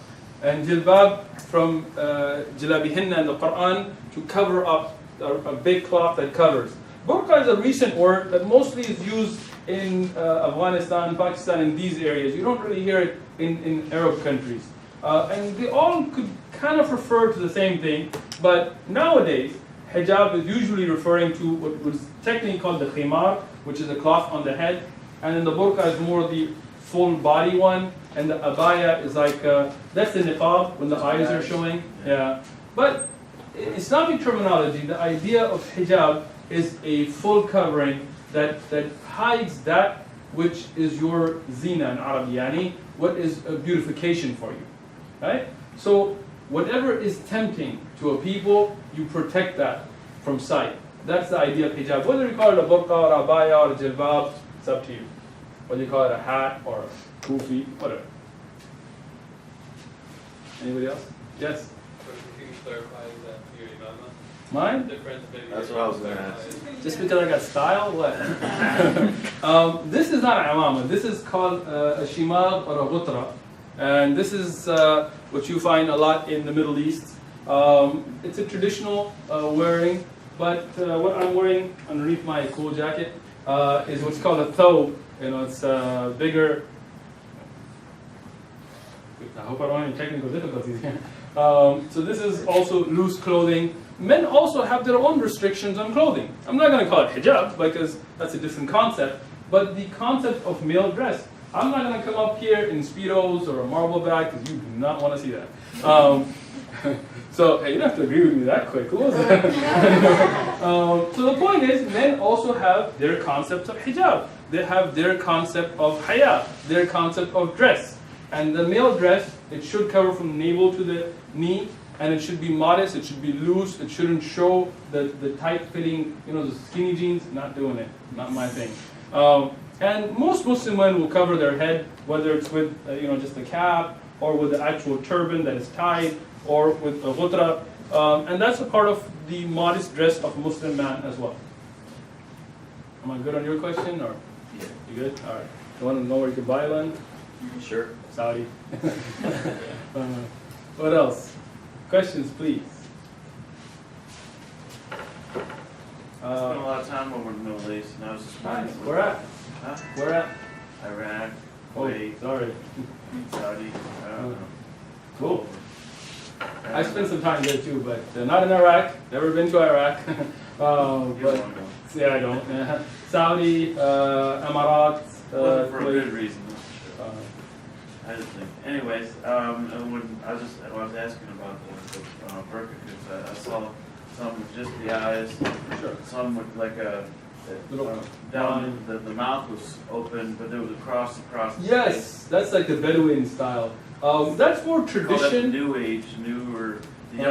And jilbab from jalabihinna in the Qur'an, to cover up a big cloth that covers. Burqa is a recent word that mostly is used in Afghanistan, Pakistan, in these areas. You don't really hear it in Arab countries. And they all could kind of refer to the same thing, but nowadays, hijab is usually referring to what was technically called the khimar, which is a cloth on the head, and then the burqa is more the full body one, and the abaya is like, that's the niqab, when the eyes are showing. Yeah. But in Islamic terminology, the idea of hijab is a full covering that hides that which is your zina in Arabic, yani, what is a beautification for you. Right? So whatever is tempting to a people, you protect that from sight. That's the idea of hijab. Whether you call it a burqa or a abaya or a jilbab, it's up to you. Whether you call it a hat or a kufi, whatever. Anybody else? Yes? Can you clarify that your imama? Mine? That's what I was going to ask. Just because I got style? What? This is not an imama. This is called a shimag or a ghutra. And this is what you find a lot in the Middle East. It's a traditional wearing, but what I'm wearing underneath my cool jacket is what's called a thobe. You know, it's bigger. I hope I don't have any technical difficulties here. So this is also loose clothing. Men also have their own restrictions on clothing. I'm not going to call it hijab because that's a different concept, but the concept of male dress. I'm not going to come up here in Speedos or a marble bag because you do not want to see that. So hey, you don't have to agree with me that quick. Who was that? So the point is, men also have their concept of hijab. They have their concept of haya, their concept of dress. And the male dress, it should cover from the navel to the knee, and it should be modest, it should be loose, it shouldn't show the tight-fitting, the skinny jeans. Not doing it, not my thing. And most Muslim men will cover their head, whether it's with just a cap, or with the actual turban that is tied, or with a ghutra. And that's a part of the modest dress of a Muslim man as well. Am I good on your question, or Yeah. you good? All right. You want to know where you can buy one? Sure. Saudi. What else? Questions, please. I spent a lot of time over in the Middle East, and I was just wondering. Nice. Where at? Huh? Where at? Iraq, Oh, Kuwait, sorry. Saudi, I don't know. Cool. I spent some time there too, but not in Iraq. Never been to Iraq. You But don't know. yeah, I don't. Saudi, Emirates, Wasn't for a Kuwait. good reason, that's for sure. I just think. Anyways, when I was asking about the burqa, because I saw some with just the eyes, Sure. some with like a Little down the mouth was open, but there was a cross across the face. Yes, that's like the Bedouin style. That's more Call that the tradition. new age, newer, the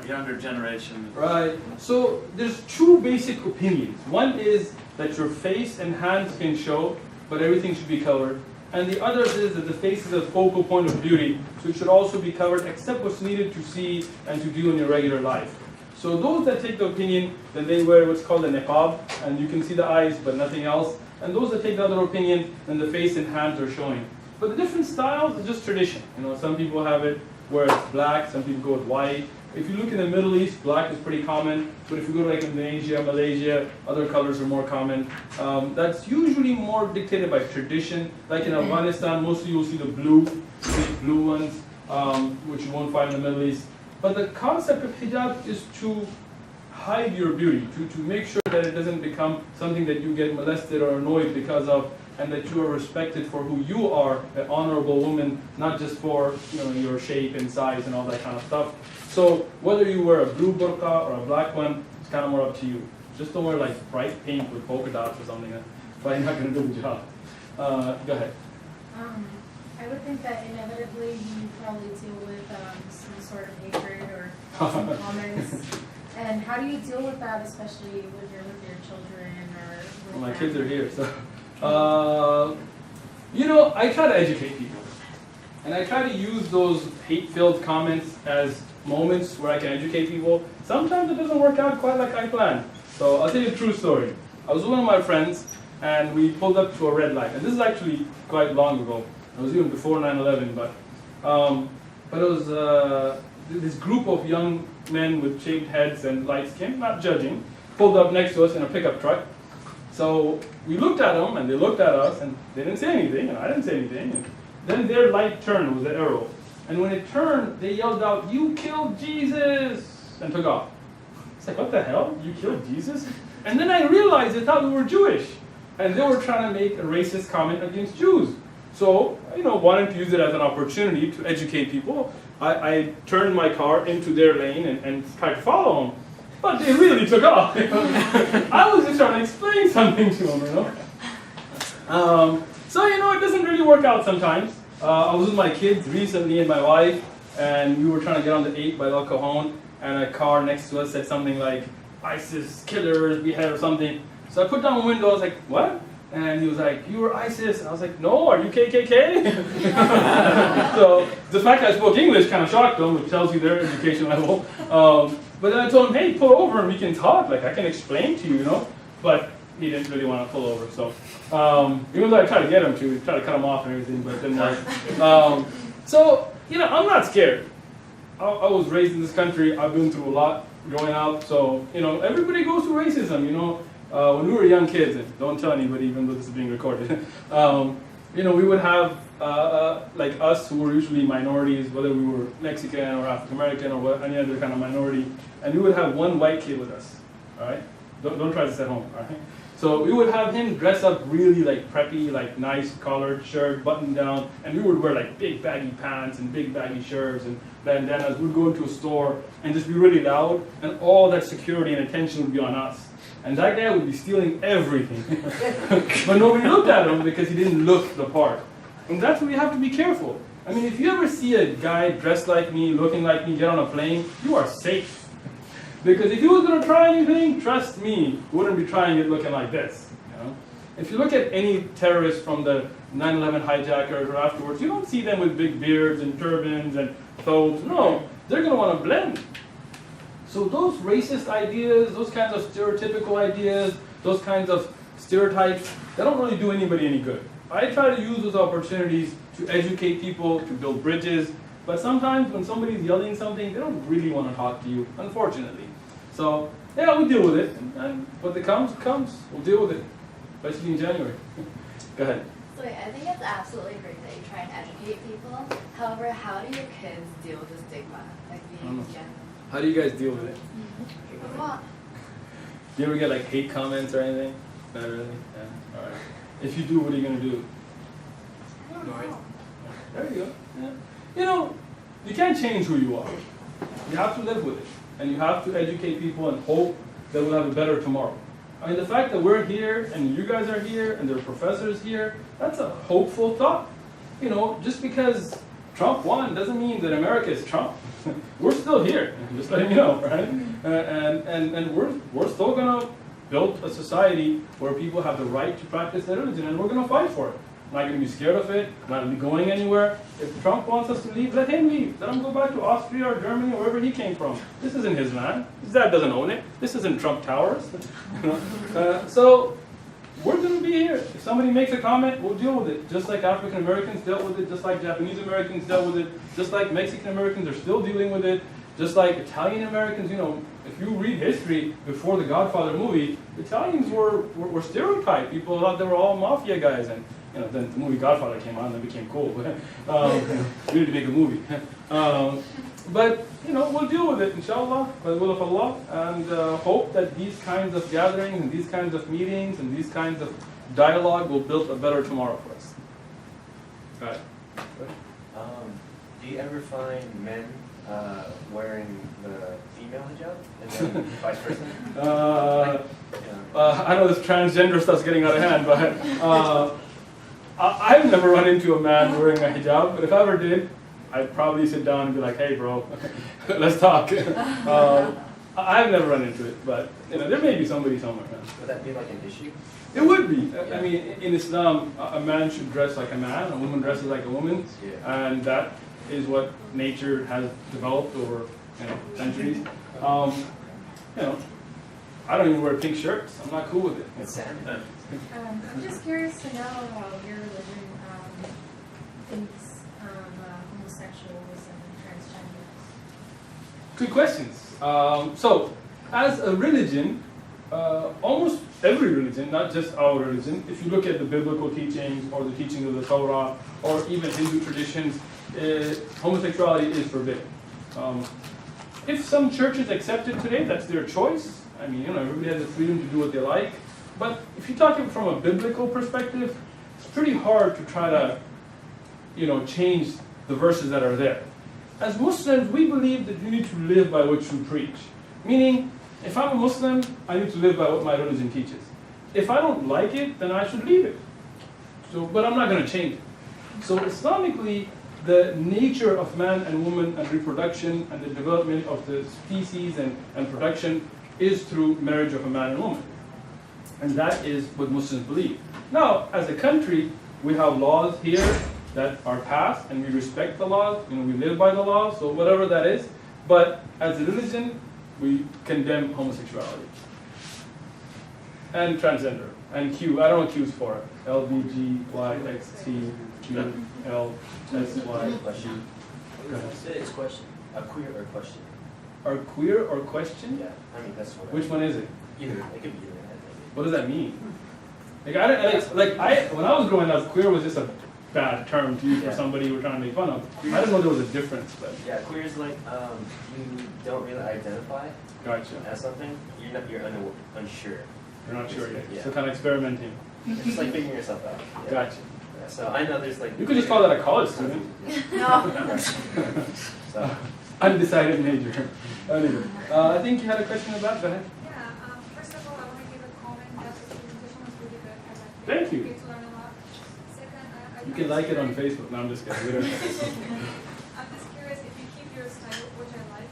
younger generation. Right. So there's two basic opinions. One is that your face and hands can show, but everything should be covered. And the other is that the face is a focal point of beauty, so it should also be covered except what's needed to see and to do in your regular life. So those that take the opinion that they wear what's called a niqab, and you can see the eyes but nothing else. And those that take the other opinion, then the face and hands are showing. But the different styles are just tradition. Some people have it where it's black, some people go with white. If you look in the Middle East, black is pretty common. But if you go to like Indonesia, Malaysia, other colors are more common. That's usually more dictated by tradition. Like in Afghanistan, mostly you'll see the big blue ones, which you won't find in the Middle East. But the concept of hijab is to hide your beauty, to make sure that it doesn't become something that you get molested or annoyed because of, and that you are respected for who you are, an honorable woman, not just for your shape and size and all that kind of stuff. So whether you wear a blue burqa or a black one, it's kind of more up to you. Just don't wear like bright pink with polka dots or something. That's probably not going to do the job. Go ahead. I would think that inevitably you probably deal with some sort of hatred or some comments. And how do you deal with that, especially when you're with your children or with Well, my family? kids are here, so. I try to educate people. And I try to use those hate-filled comments as moments where I can educate people. Sometimes it doesn't work out quite like I planned. So I'll tell you a true story. I was with one of my friends, and we pulled up to a red light. And this is actually quite long ago. It was even before 9/11, but it was this group of young men with shaved heads and light skin, not judging, pulled up next to us in a pickup truck. So we looked at them, and they looked at us, and they didn't say anything, and I didn't say anything. And then their light turned with the arrow. And when it turned, they yelled out, "You killed Jesus!" and took off. It's like, what the hell? You killed Jesus? And then I realized they thought we were Jewish. And they were trying to make a racist comment against Jews. So, wanting to use it as an opportunity to educate people, I turned my car into their lane and tried to follow them. But they really took off. I was just trying to explain something to them, So, it doesn't really work out sometimes. I was with my kids recently and my wife, and we were trying to get on the 8 by El Cajon, and a car next to us said something like, "ISIS killers, behead," or something. So I put down the window, I was like, "What?" And he was like, "You were ISIS." And I was like, "No, are you KKK?" So the fact that I spoke English kind of shocked them, which tells you their education level. But then I told him, "Hey, pull over and we can talk. Like, I can explain to you, But he didn't really want to pull over. So even though I tried to get him to, try to cut him off and everything, but it didn't work. So, I'm not scared. I was raised in this country. I've been through a lot growing up. So, everybody goes through racism, When we were young kids, and don't tell anybody, even though this is being recorded, we would have, like us who were usually minorities, whether we were Mexican or African American or any other kind of minority, and we would have one white kid with us, all right? Don't try this at home, all right? So we would have him dress up really like preppy, like nice collared shirt, button down, and we would wear like big baggy pants and big baggy shirts and bandanas. We'd go into a store and just be really loud, and all that security and attention would be on us. And that guy would be stealing everything. But nobody looked at him because he didn't look the part. And that's where you have to be careful. I mean, if you ever see a guy dressed like me, looking like me, get on a plane, you are safe. Because if he was going to try anything, trust me, he wouldn't be trying it looking like this. If you look at any terrorists from the 9/11 hijackers or afterwards, you don't see them with big beards and turbans and thobes. No, they're going to want to blend. So those racist ideas, those kinds of stereotypical ideas, those kinds of stereotypes, they don't really do anybody any good. I try to use those opportunities to educate people, to build bridges, but sometimes when somebody's yelling something, they don't really want to talk to you, unfortunately. So, yeah, we deal with it, and what comes, we'll deal with it, especially in January. Go ahead. So I think it's absolutely great that you try and educate people. However, how do your kids deal with the stigma, like being gender? How do you guys deal with it? What? Do you ever get like hate comments or anything? Not really? Yeah. All right. If you do, what are you going to do? I don't know. There you go. Yeah. You can't change who you are. You have to live with it. And you have to educate people and hope that we'll have a better tomorrow. I mean, the fact that we're here and you guys are here and there are professors here, that's a hopeful thought. Just because Trump won doesn't mean that America is Trump. We're still here, just letting you know, right? And we're still going to build a society where people have the right to practice their religion, and we're going to fight for it. I'm not going to be scared of it. I'm not going to be going anywhere. If Trump wants us to leave, let him leave. Let him go back to Austria or Germany or wherever he came from. This isn't his land. His dad doesn't own it. This isn't Trump Towers. So we're going to be here. If somebody makes a comment, we'll deal with it. Just like African Americans dealt with it, just like Japanese Americans dealt with it, just like Mexican Americans are still dealing with it, just like Italian Americans. If you read history before the Godfather movie, Italians were stereotyped. People thought they were all mafia guys, and then the movie Godfather came on and it became cool. We need to make a movie. But we'll deal with it, inshallah, by the will of Allah, and hope that these kinds of gatherings and these kinds of meetings and these kinds of dialogue will build a better tomorrow for us. Go ahead. Do you ever find men wearing the female hijab and then vice versa? I know this transgender stuff's getting out of hand, but I've never run into a man wearing a hijab, but if I ever did, I'd probably sit down and be like, "Hey, bro, let's talk." I've never run into it, but there may be somebody somewhere. Would that be like an issue? It would be. I mean, in Islam, a man should dress like a man, a woman dresses like a woman, and that is what nature has developed over centuries. I don't even wear pink shirts. I'm not cool with it. I'm just curious to know how your religion thinks of homosexuals and transgenders. Good questions. So, as a religion, almost every religion, not just our religion. If you look at the biblical teachings or the teachings of the Torah or even Hindu traditions, homosexuality is forbidden. If some churches accept it today, that's their choice. I mean, everybody has the freedom to do what they like. But if you talk it from a biblical perspective, it's pretty hard to try to, change the verses that are there. As Muslims, we believe that you need to live by what you preach. Meaning, if I'm a Muslim, I need to live by what my religion teaches. If I don't like it, then I should leave it. But I'm not going to change it. So Islamically, the nature of man and woman and reproduction and the development of the species and production is through marriage of a man and woman. And that is what Muslims believe. Now, as a country, we have laws here that are passed, and we respect the laws. We live by the laws, so whatever that is. But as a religion, we condemn homosexuality. And transgender. And Q, I don't know what Q is for. L, B, G, Y, X, T, Q, L, S, Y, G. It's question. A queer or question. Or queer or question? Yeah, I mean, that's what. Which one is it? Either. It could be either. What does that mean? When I was growing up, queer was just a bad term to use for somebody you were trying to make fun of. I didn't know there was a difference, but yeah, queer is like you don't really identify as something. You're unsure. You're not sure yet. Yeah. So kind of experimenting. It's just like figuring yourself out. Yeah. Gotcha. Yeah, so I know there's like. You could just call that a college student. No. So. Undecided major. Anyway, I think you had a question about that. First of all, I want to give a comment that the presentation was really good. Thank you. To learn a lot. Second, You can like it on Facebook. No, I'm just kidding. I'm just curious if you keep your style, which I like,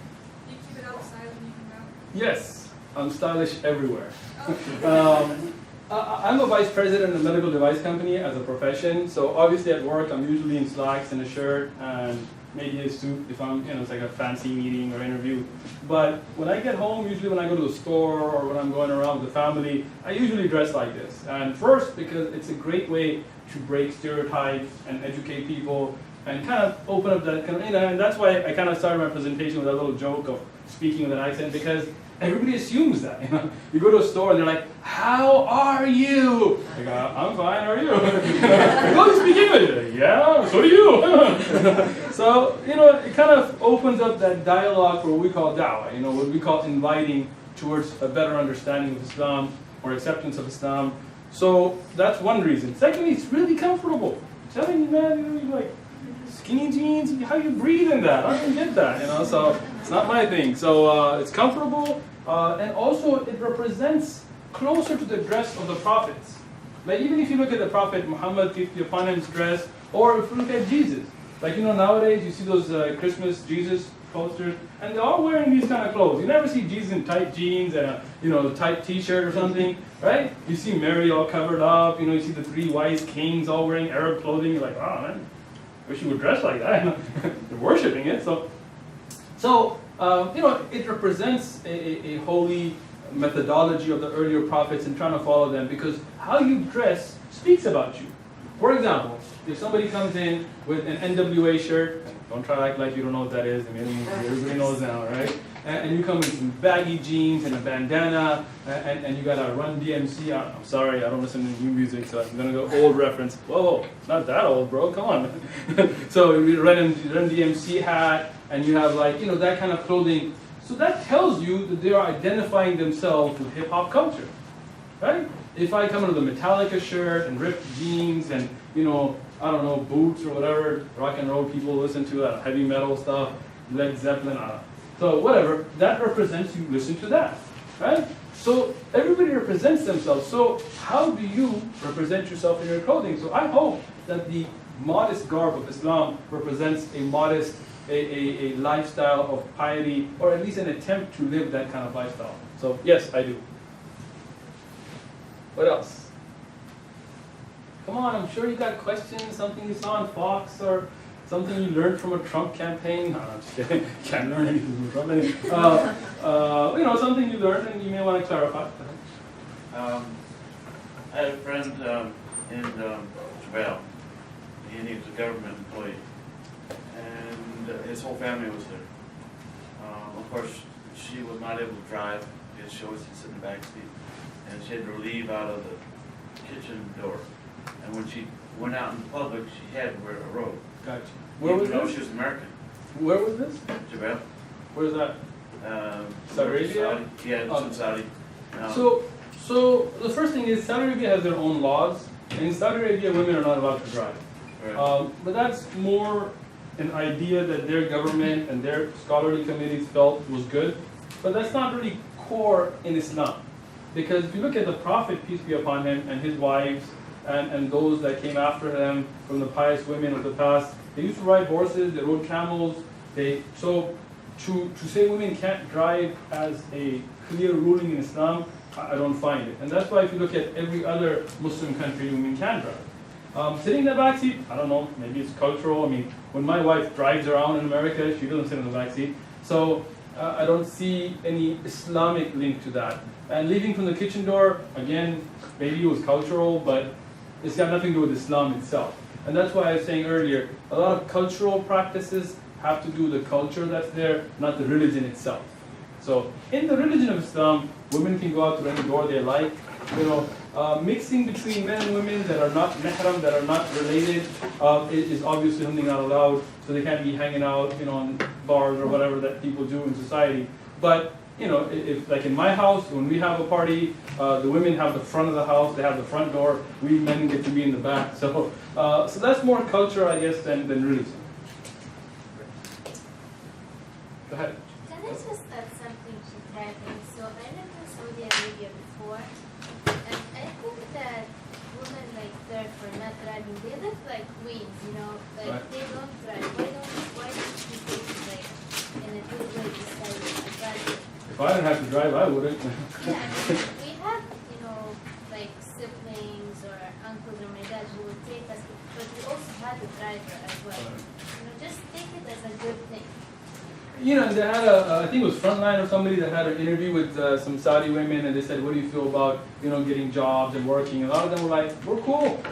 you keep it outside when you hang out? Yes, I'm stylish everywhere. Okay. I'm a vice president of a medical device company as a profession. So obviously at work, I'm usually in slacks and a shirt and maybe a suit if I'm, it's like a fancy meeting or interview. But when I get home, usually when I go to the store or when I'm going around with the family, I usually dress like this. And first, because it's a great way to break stereotypes and educate people and kind of open up that kind of, and that's why I kind of started my presentation with a little joke of speaking with an accent, because everybody assumes that. You go to a store and they're like, "How are you?" Like, "I'm fine. How are you?" Like, "Oh, you speak English?" Like, "Yeah, so do you." So it kind of opens up that dialogue for what we call da'wah. What we call inviting towards a better understanding of Islam or acceptance of Islam. So that's one reason. Secondly, it's really comfortable. I'm telling you, man, you like skinny jeans. How you breathe in that? I don't get that. So it's not my thing. So it's comfortable, and also it represents closer to the dress of the prophets. Like even if you look at the Prophet Muhammad, peace be upon him's dress, or if you look at Jesus, like nowadays you see those Christmas Jesus posters, and they're all wearing these kind of clothes. You never see Jesus in tight jeans and a tight T-shirt or something, right? You see Mary all covered up. You see the three wise kings all wearing Arab clothing. You're like, "Oh man, wish you would dress like that." They're worshiping it. So it represents a holy methodology of the earlier prophets and trying to follow them, because how you dress speaks about you. For example, if somebody comes in with an NWA shirt, don't try to act like you don't know what that is. I mean, everybody knows now, right? And you come with some baggy jeans and a bandana, and you got a Run DMC. I'm sorry, I don't listen to new music, so I'm gonna go old reference. Whoa, it's not that old, bro. Come on. So you Run DMC hat, and you have that kind of clothing. So that tells you that they are identifying themselves with hip hop culture, right? If I come in with a Metallica shirt and ripped jeans and I don't know, boots or whatever rock and roll people listen to, heavy metal stuff, Led Zeppelin, so whatever, that represents you listen to that, right? So everybody represents themselves. So how do you represent yourself in your clothing? So I hope that the modest garb of Islam represents a modest, a lifestyle of piety, or at least an attempt to live that kind of lifestyle. So yes, I do. What else? Come on, I'm sure you got questions, something you saw on Fox, or something you learned from a Trump campaign. No, I'm just kidding. Can't learn anything from Trump. Something you learned and you may want to clarify. I had a friend in Japan. He was a government employee, and his whole family was there. Of course, she was not able to drive because she always sits in the back seat. and she had to leave out of the kitchen door. And when she went out in public, she had to wear a robe. Gotcha. Where was Even though this? she was American. Where was this? Jabal. Where's that? Saudi Arabia? Saudi. Yeah, it's in Saudi. So the first thing is Saudi Arabia has their own laws. In Saudi Arabia, women are not allowed to drive. Right. But that's more an idea that their government and their scholarly committees felt was good. But that's not really core in Islam. Because if you look at the Prophet, peace be upon him, and his wives, and those that came after them from the pious women of the past, they used to ride horses, they rode camels. So to say women can't drive as a clear ruling in Islam, I don't find it. And that's why if you look at every other Muslim country, women can drive. Sitting in the back seat, I don't know, maybe it's cultural. I mean, when my wife drives around in America, she doesn't sit in the back seat. So I don't see any Islamic link to that. And leaving from the kitchen door, again, maybe it was cultural, but it's got nothing to do with Islam itself. And that's why I was saying earlier, a lot of cultural practices have to do with the culture that's there, not the religion itself. So in the religion of Islam, women can go out to any door they like. Mixing between men and women that are not mahram, that are not related, is obviously something not allowed. So they can't be hanging out, in bars or whatever that people do in society. But if like in my house, when we have a party, the women have the front of the house, they have the front door. We men get to be in the back. So that's more culture, I guess, than religion. Go ahead. Can I just add something to driving? So I lived in Saudi Arabia before, and I think that women there for not driving, they live like queens, Right. they don't drive. Why don't you take in a good way decide advantage? If I didn't have to drive, I wouldn't. Yeah, we have, siblings or uncles or my dad who would take us, but we also had a driver as well. Just take it as a good thing. They had I think it was Frontline or somebody that had an interview with some Saudi women, and they said, what do you feel about, getting jobs and working? And a lot of them were like, we're cool.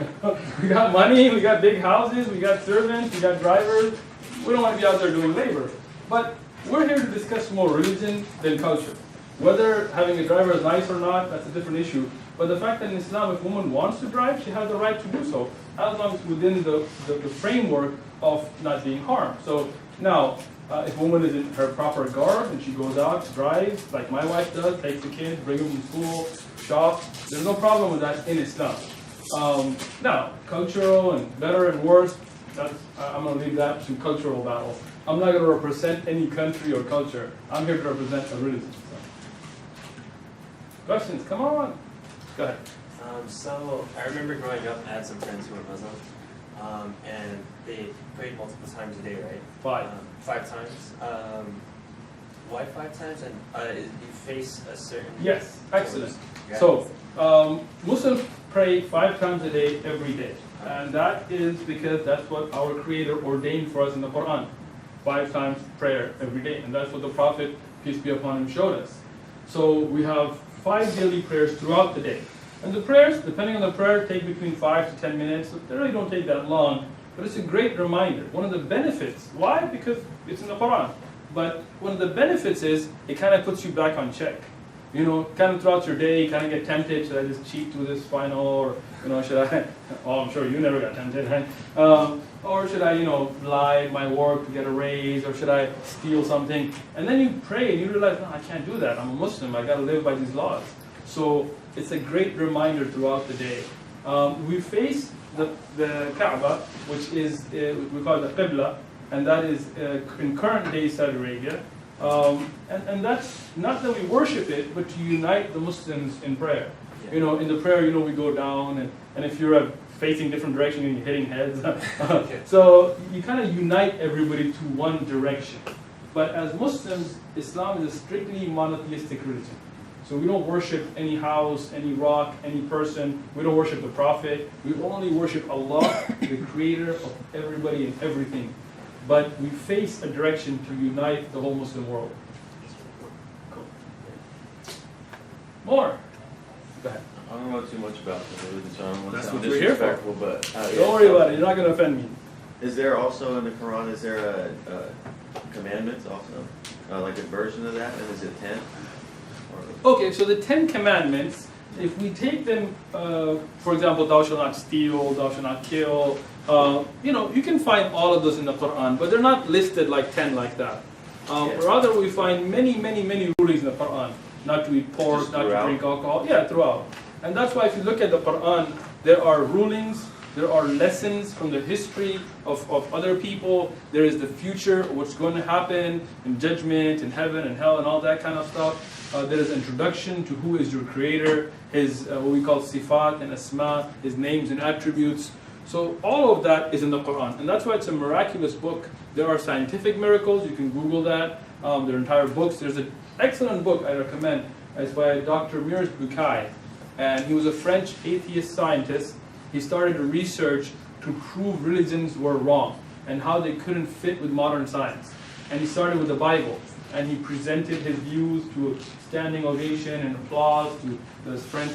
We got money, we got big houses, we got servants, we got drivers. We don't want to be out there doing labor. But we're here to discuss more religion than culture. Whether having a driver is nice or not, that's a different issue. But the fact that in Islam, if a woman wants to drive, she has the right to do so, as long as within the framework of not being harmed. So now, if a woman is in her proper garb and she goes out, drives, like my wife does, takes the kids, brings them from school, shop, there's no problem with that in Islam. Now, cultural and better and worse, I'm going to leave that to cultural battles. I'm not going to represent any country or culture. I'm here to represent a religion. So. Questions? Come on. Go ahead. So I remember growing up, I had some friends who were Muslim, and they prayed multiple times a day, right? 5 times. Why 5 times? And you face a certain... Yes, excellent. So Muslims pray 5 times a day, every day. And that is because that's what our Creator ordained for us in the Qur'an. 5 times prayer every day. And that's what the Prophet, peace be upon him, showed us. So we have 5 daily prayers throughout the day. And the prayers, depending on the prayer, take between 5 to 10 minutes. So they really don't take that long. But it's a great reminder. One of the benefits, why? Because it's in the Quran. But one of the benefits is it kind of puts you back on check. Kind of throughout your day, you kind of get tempted. Should I just cheat to this final? Or, should I, I'm sure you never got tempted, right? Or should I, lie at my work to get a raise? Or should I steal something? And then you pray and you realize, no, I can't do that. I'm a Muslim. I got to live by these laws. So it's a great reminder throughout the day. We face the Kaaba, which is, we call it the Qibla, and that is in current day Saudi Arabia. And that's not that we worship it, but to unite the Muslims in prayer. In the prayer, we go down, and if you're facing different directions, you're hitting heads. So you kind of unite everybody to one direction. But as Muslims, Islam is a strictly monotheistic religion. So we don't worship any house, any rock, any person. We don't worship the Prophet. We only worship Allah, the Creator of everybody and everything. But we face a direction to unite the whole Muslim world. Cool. More. Go ahead. I don't know too much about the religion, so I don't want to sound we're here for. disrespectful, but... Don't worry about it. You're not going to offend me. Is there also in the Quran, is there a commandments also? Like a version of that? And is it 10? Okay, so the 10 Commandments, if we take them, for example, thou shalt not steal, thou shalt not kill, you can find all of those in the Quran, but they're not listed like 10 like that. Rather, we find many, many, many rulings in the Quran. Not to eat pork, not to drink alcohol. Yeah, throughout. And that's why if you look at the Quran, there are rulings, there are lessons from the history of other people. There is the future, what's going to happen in judgment, in heaven and hell and all that kind of stuff. There is introduction to who is your creator, his what we call sifat and asma, his names and attributes. So all of that is in the Quran. And that's why it's a miraculous book. There are scientific miracles, you can Google that. There are entire books. There's an excellent book I recommend. It's by Dr. Maurice Bucaille. And he was a French atheist scientist. He started research to prove religions were wrong and how they couldn't fit with modern science. And he started with the Bible. And he presented his views to a standing ovation and applause to the French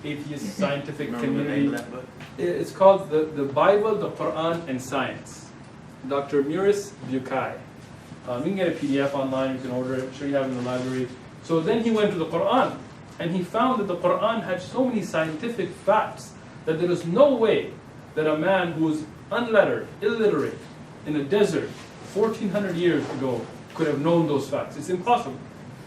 atheist scientific community. The name of that book? It's called the Bible, the Quran, and Science. Dr. Maurice Bucaille. You can get a PDF online, you can order it, I'm sure you have it in the library. So then he went to the Quran, and he found that the Quran had so many scientific facts that there is no way that a man who was unlettered, illiterate, in a desert 1400 years ago could have known those facts. It's impossible.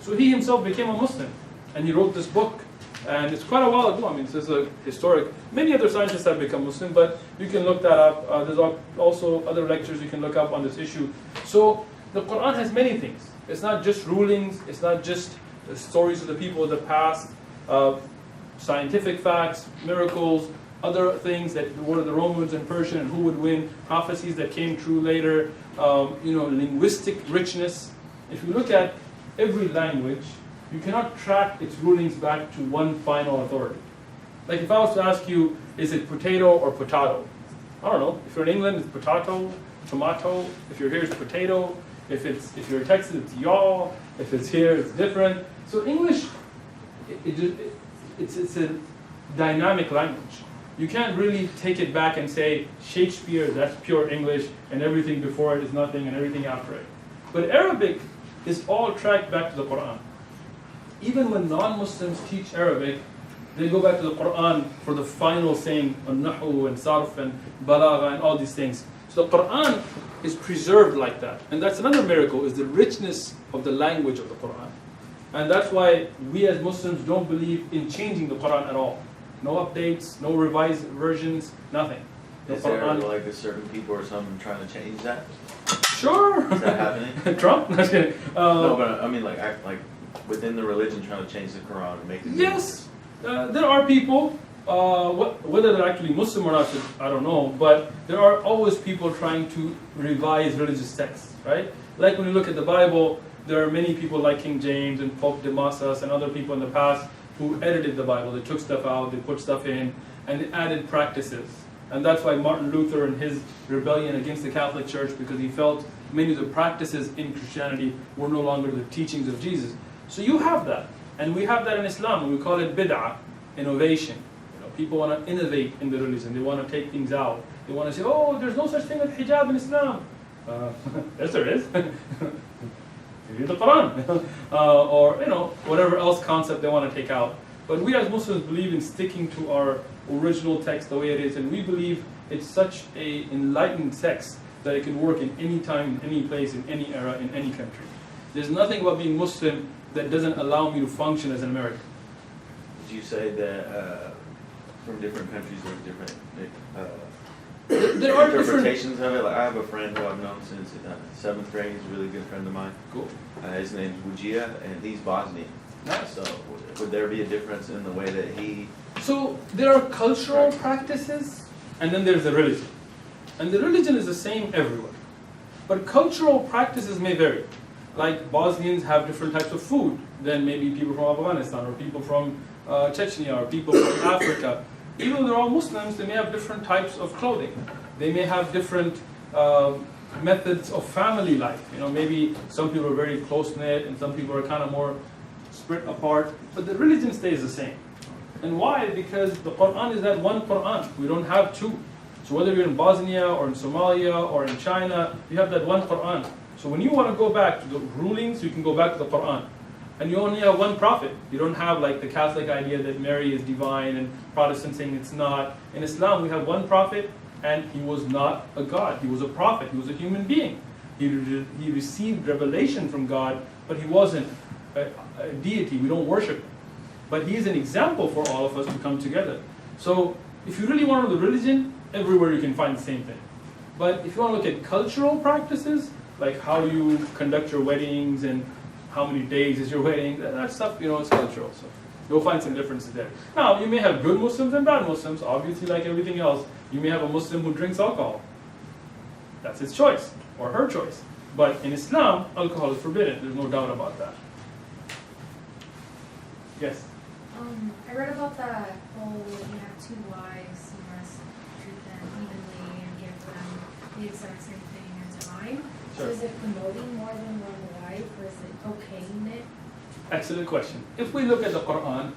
So he himself became a Muslim, and he wrote this book. And it's quite a while ago. I mean, this is a historic. Many other scientists have become Muslim, but you can look that up. There's also other lectures you can look up on this issue. So the Quran has many things. It's not just rulings. It's not just the stories of the people of the past. Scientific facts, miracles, other things that what are the Romans and Persian and who would win, prophecies that came true later. Linguistic richness. If you look at every language, you cannot track its rulings back to one final authority. Like if I was to ask you, is it potato or potato? I don't know. If you're in England, it's potato, tomato. If you're here, it's potato. If you're in Texas, it's y'all. If it's here, it's different. So English, it's a dynamic language. You can't really take it back and say Shakespeare, that's pure English, and everything before it is nothing, and everything after it. But Arabic is all tracked back to the Quran. Even when non-Muslims teach Arabic, they go back to the Quran for the final saying on nahu and sarf and balagha and all these things. So the Quran is preserved like that. And that's another miracle, is the richness of the language of the Quran. And that's why we as Muslims don't believe in changing the Quran at all. No updates, no revised versions, nothing. Is there like a certain people or something trying to change that? Sure. Is that happening? Trump? No, just kidding. No, but I mean like within the religion trying to change the Quran and make it. Yes, there are people, whether they're actually Muslim or not, I don't know, but there are always people trying to revise religious texts, right? Like when you look at the Bible, there are many people like King James and Pope Damasus and other people in the past who edited the Bible. They took stuff out, they put stuff in, and they added practices. And that's why Martin Luther and his rebellion against the Catholic Church, because he felt many of the practices in Christianity were no longer the teachings of Jesus. So you have that, and we have that in Islam, and we call it bid'ah, innovation. People want to innovate in the religion. They want to take things out. They want to say, oh, there's no such thing as hijab in Islam. Yes, there is. Read the Quran, or whatever else concept they want to take out. But we as Muslims believe in sticking to our original text the way it is, and we believe it's such an enlightened text that it can work in any time, in any place, in any era, in any country. There's nothing about being Muslim that doesn't allow me to function as an American. Did you say that from different countries there's different there are interpretations of it? Like I have a friend who I've known since 7th grade. He's a really good friend of mine. Cool. His name's Wujia, and he's Bosnian. Nice. So would there be a difference in the way that he... So there are cultural practices, and then there's the religion. And the religion is the same everywhere. But cultural practices may vary. Like Bosnians have different types of food than maybe people from Afghanistan, or people from Chechnya, or people from Africa. Even though they're all Muslims, they may have different types of clothing. They may have different methods of family life. Maybe some people are very close-knit, and some people are kind of more spread apart. But the religion stays the same. And why? Because the Quran is that one Quran. We don't have two. So whether you're in Bosnia, or in Somalia, or in China, you have that one Quran. So when you want to go back to the rulings, you can go back to the Quran. And you only have one prophet. You don't have like the Catholic idea that Mary is divine and Protestants saying it's not. In Islam, we have one prophet, and he was not a god. He was a prophet. He was a human being. He received revelation from God, but he wasn't a deity. We don't worship him. But he is an example for all of us to come together. So if you really want to know the religion, everywhere you can find the same thing. But if you want to look at cultural practices, like how you conduct your weddings and how many days is your wedding, that stuff, it's cultural. So you'll find some differences there. Now, you may have good Muslims and bad Muslims. Obviously, like everything else, you may have a Muslim who drinks alcohol. That's his choice, or her choice. But in Islam, alcohol is forbidden. There's no doubt about that. Yes? I read about that whole, when you have two wives, you must treat them evenly and give them the exact same thing as mine. Sure. So is it promoting more than one wife, or is it okaying it? Excellent question. If we look at the Quran,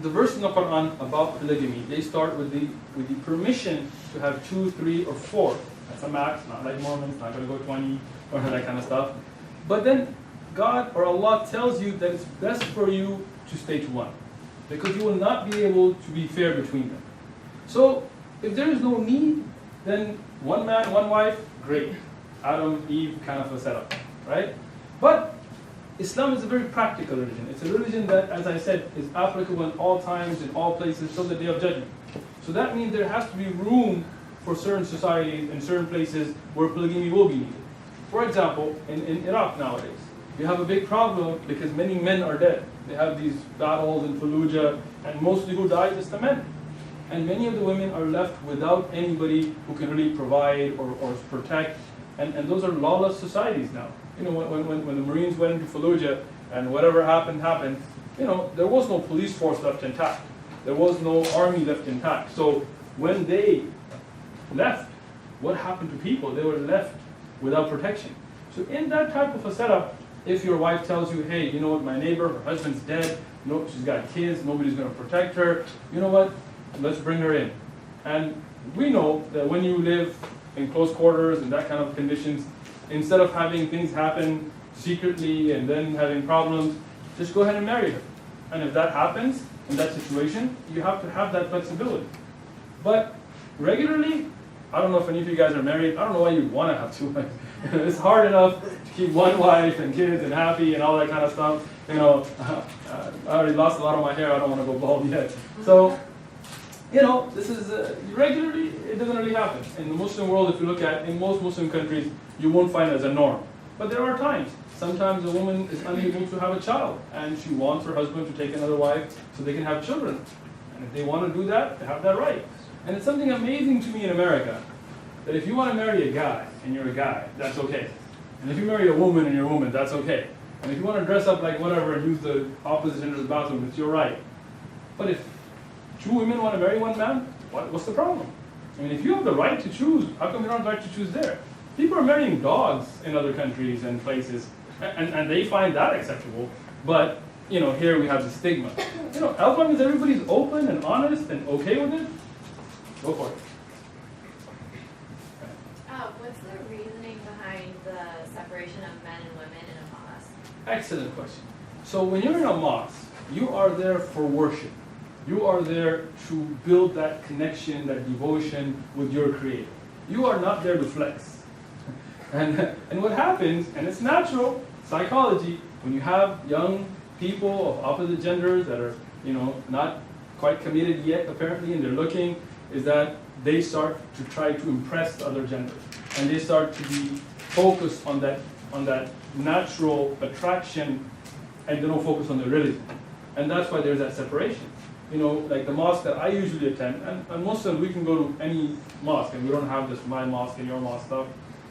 the verse in the Quran about polygamy, they start with the permission to have 2, 3, or 4. That's a max, not like Mormons, not going to go 20 or that kind of stuff. But then God or Allah tells you that it's best for you to stay to one, because you will not be able to be fair between them. So if there is no need, then one man, one wife, great. Adam, Eve kind of a setup, right? But Islam is a very practical religion. It's a religion that, as I said, is applicable in all times, in all places, till the day of judgment. So that means there has to be room for certain societies and certain places where polygamy will be needed. For example, in Iraq nowadays, you have a big problem because many men are dead. They have these battles in Fallujah, and mostly who die is the men. And many of the women are left without anybody who can really provide or protect. And those are lawless societies now. When the Marines went into Fallujah and whatever happened, there was no police force left intact. There was no army left intact. So when they left, what happened to people? They were left without protection. So in that type of a setup, if your wife tells you, hey, you know what, my neighbor, her husband's dead, she's got kids, nobody's going to protect her, you know what, let's bring her in. And we know that when you live in close quarters and that kind of conditions, instead of having things happen secretly and then having problems, just go ahead and marry her. And if that happens in that situation, you have to have that flexibility. But regularly, I don't know if any of you guys are married, I don't know why you'd want to have two wives. It's hard enough to keep one wife and kids and happy and all that kind of stuff. I already lost a lot of my hair, I don't want to go bald yet. So, this is regularly, it doesn't really happen. In the Muslim world, if you look at, in most Muslim countries, you won't find it as a norm. But there are times. Sometimes a woman is unable to have a child, and she wants her husband to take another wife so they can have children. And if they want to do that, they have that right. And it's something amazing to me in America, that if you want to marry a guy, and you're a guy, that's okay. And if you marry a woman and you're a woman, that's okay. And if you want to dress up like whatever and use the opposite gender's bathroom, it's your right. But if 2 women want to marry 1 man, what's the problem? I mean, if you have the right to choose, how come you don't have the right to choose there? People are marrying dogs in other countries and places, and they find that acceptable. But, here we have the stigma. As long as everybody's open and honest and okay with it, go for it. What's the reasoning behind the separation of men and women in a mosque? Excellent question. So when you're in a mosque, you are there for worship. You are there to build that connection, that devotion with your Creator. You are not there to flex. And what happens, and it's natural, psychology, when you have young people of opposite genders that are, not quite committed yet apparently, and they're looking, is that they start to try to impress the other gender. And they start to be focused on that natural attraction, and they don't focus on the religion. And that's why there's that separation. Like the mosque that I usually attend, and Muslims, we can go to any mosque, and we don't have this my mosque and your mosque stuff.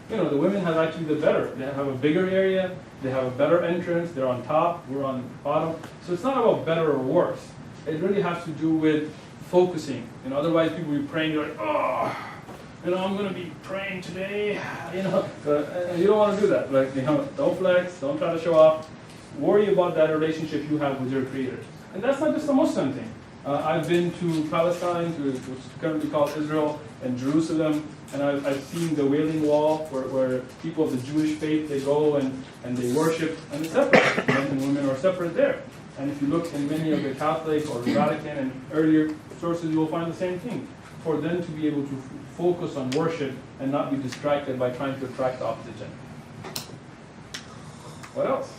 The women have actually the better. They have a bigger area, they have a better entrance, they're on top, we're on bottom. So it's not about better or worse. It really has to do with focusing. Otherwise people will be praying, you're like, oh, I'm going to be praying today, you don't want to do that. Like, don't flex, don't try to show off. Worry about that relationship you have with your Creator. And that's not just a Muslim thing. I've been to Palestine, which is currently called Israel, and Jerusalem, and I've seen the Wailing Wall, where people of the Jewish faith, they go and they worship, and it's separate. Men and women are separate there. And if you look in many of the Catholic or the Vatican and earlier sources, you will find the same thing. For them to be able to focus on worship and not be distracted by trying to attract the opposite gender. What else?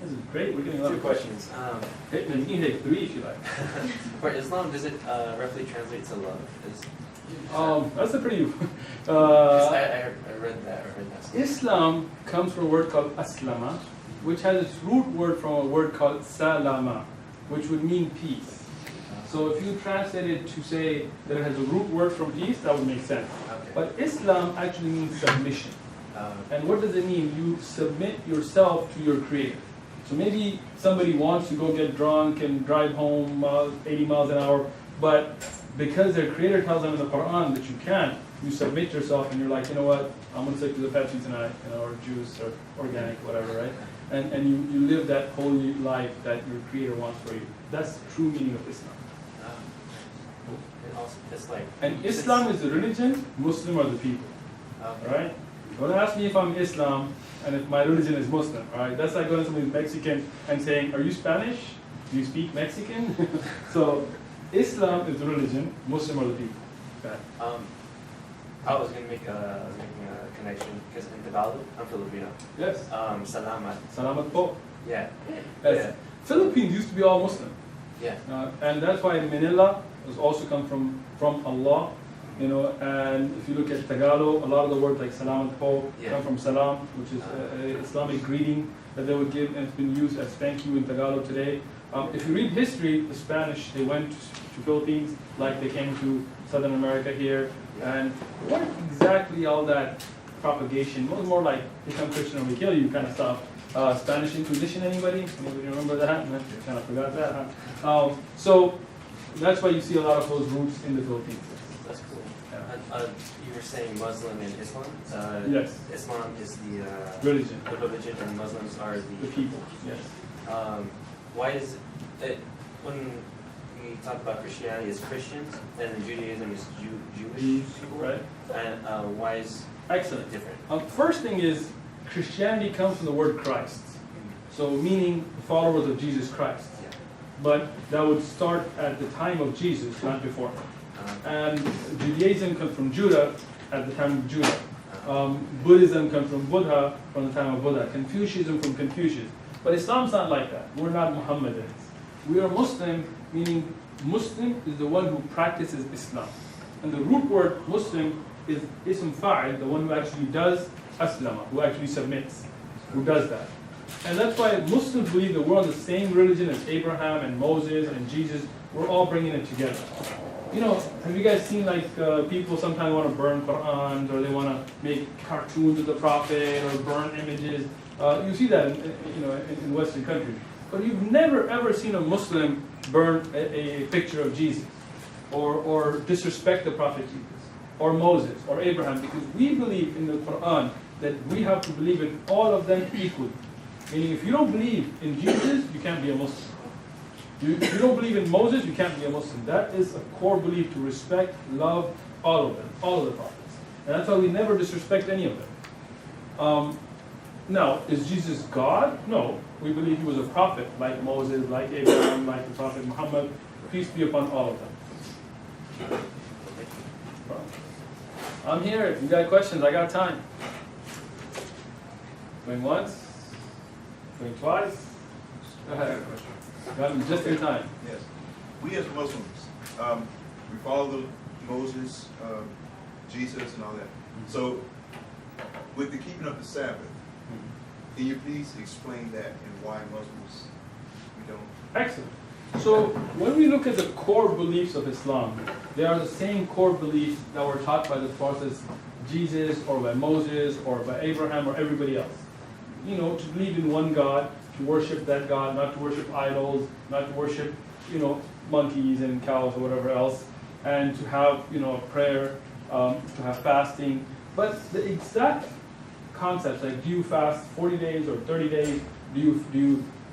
This is great. We're getting a lot of questions. You can take 3 if you like. For Islam, does it roughly translate to love? That's a pretty. I read that. Islam comes from a word called aslama, which has its root word from a word called salama, which would mean peace. So if you translate it to say that it has a root word from peace, that would make sense. Okay. But Islam actually means submission. And what does it mean? You submit yourself to your Creator. So maybe somebody wants to go get drunk and drive home 80 miles an hour, but because their Creator tells them in the Quran that you can't, you submit yourself and you're like, you know what, I'm going to stick to the Pepsi tonight, or juice, or organic, whatever, right? And you live that holy life that your Creator wants for you. That's the true meaning of Islam. And Islam is the religion, Muslim are the people. Right? Don't ask me if I'm Islam and if my religion is Muslim. Right? That's like going to somebody who's Mexican and saying, are you Spanish? Do you speak Mexican? So Islam is the religion, Muslim are the people. Okay. I was going to make a connection because in Tagalog, I'm Filipino. Yes. Salamat. Salamat po. Yeah. Yes. Yeah. Philippines used to be all Muslim. Yeah. And that's why Manila has also come from Allah. You know, and if you look at Tagalog, a lot of the words like salamat po come from salam, which is an Islamic greeting that they would give, and it's been used as thank you in Tagalog today. If you read history, the Spanish, they went to Philippines like they came to Southern America here, and what exactly all that propagation was more like become Christian or we kill you kind of stuff. Spanish Inquisition, anybody remember that? Kind of forgot that, huh? So that's why you see a lot of those roots in the Philippines. That's cool. You were saying Muslim and Islam? Yes. Islam is the religion. The religion, and Muslims are the people. Yes. Why is it when we talk about Christianity, it's Christians, and Judaism is Jewish people, right? And why is excellent different? First thing is Christianity comes from the word Christ, so meaning followers of Jesus Christ. But that would start at the time of Jesus, not before. And Judaism comes from Judah at the time of Judah. Buddhism comes from Buddha from the time of Buddha. Confucianism from Confucius. But Islam's not like that. We're not Muhammadans. We are Muslim, meaning Muslim is the one who practices Islam. And the root word Muslim is ism fa'il, the one who actually does aslama, who actually submits, who does that. And that's why Muslims believe that we're on the same religion as Abraham and Moses and Jesus. We're all bringing it together. You know, have you guys seen like people sometimes want to burn Qur'ans, or they want to make cartoons of the Prophet or burn images? You see that in Western countries. But you've never ever seen a Muslim burn a picture of Jesus or disrespect the Prophet Jesus or Moses or Abraham, because we believe in the Qur'an that we have to believe in all of them equally. Meaning, if you don't believe in Jesus, you can't be a Muslim. If you don't believe in Moses, you can't be a Muslim. That is a core belief, to respect, love all of them, all of the prophets. And that's why we never disrespect any of them. Now, is Jesus God? No. We believe he was a prophet, like Moses, like Abraham, like the Prophet Muhammad. Peace be upon all of them. I'm here. If you got questions, I got time. Going once? Going twice? Go ahead. Got me just in time. Yes. We as Muslims, we follow Moses, Jesus, and all that. So, with the keeping of the Sabbath, can you please explain that and why Muslims we don't? Excellent. So, when we look at the core beliefs of Islam, they are the same core beliefs that were taught by the prophets, Jesus, or by Moses, or by Abraham, or everybody else. You know, to believe in one God, to worship that God, not to worship idols, not to worship, monkeys and cows or whatever else, and to have, a prayer, to have fasting. But the exact concepts, like do you fast 40 days or 30 days? Do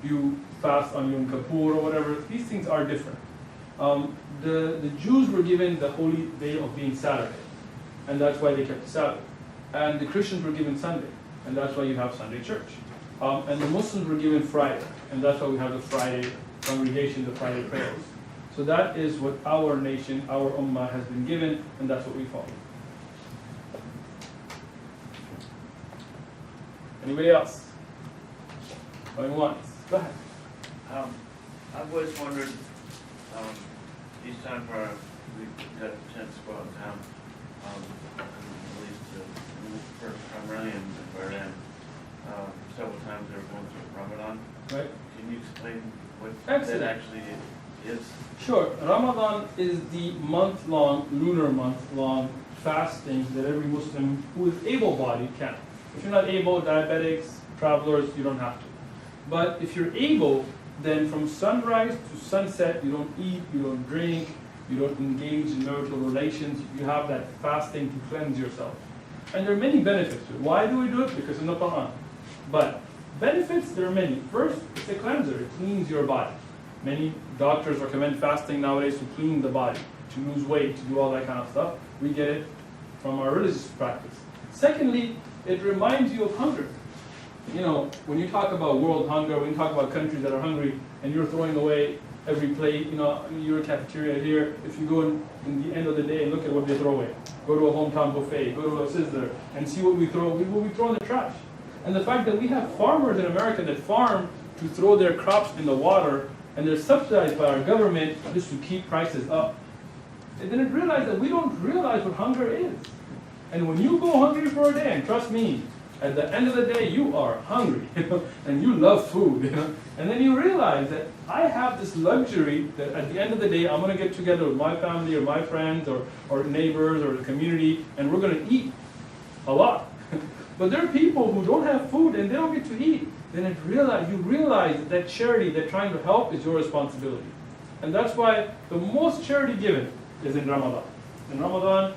you fast on Yom Kippur or whatever? These things are different. The Jews were given the holy day of being Saturday, and that's why they kept the Sabbath. And the Christians were given Sunday, and that's why you have Sunday church. And the Muslims were given Friday, and that's why we have the Friday congregation, the Friday prayers. So that is what our nation, our ummah has been given, and that's what we follow. Anybody else? Going once. Go ahead. I've always wondered, each time we got a chance to go out of town, at least primarily in Bahrain, several times they were going through Ramadan. Right. Can you explain what Excellent. that actually is? Sure. Ramadan is the month-long, lunar month-long fasting that every Muslim who is able-bodied can. If you're not able, diabetics, travelers, you don't have to. But if you're able, then from sunrise to sunset, you don't eat, you don't drink, you don't engage in marital relations. You have that fasting to cleanse yourself. And there are many benefits to it. Why do we do it? Because in the Quran. But benefits, there are many. First, it's a cleanser. It cleans your body. Many doctors recommend fasting nowadays to clean the body, to lose weight, to do all that kind of stuff. We get it from our religious practice. Secondly, it reminds you of hunger. You know, when you talk about world hunger, when you talk about countries that are hungry and you're throwing away every plate, you know, your cafeteria here, if you go in the end of the day and look at what they throw away, go to a hometown buffet, go to a sizzler, and see what we throw in the trash. And the fact that we have farmers in America that farm to throw their crops in the water, and they're subsidized by our government just to keep prices up. And then it realized that we don't realize what hunger is. And when you go hungry for a day, and trust me, at the end of the day, you are hungry, and you love food, and then you realize that I have this luxury that at the end of the day, I'm going to get together with my family or my friends or neighbors or the community, and we're going to eat a lot. But there are people who don't have food and they don't get to eat. Then you realize that charity, that trying to help, is your responsibility. And that's why the most charity given is in Ramadan. In Ramadan,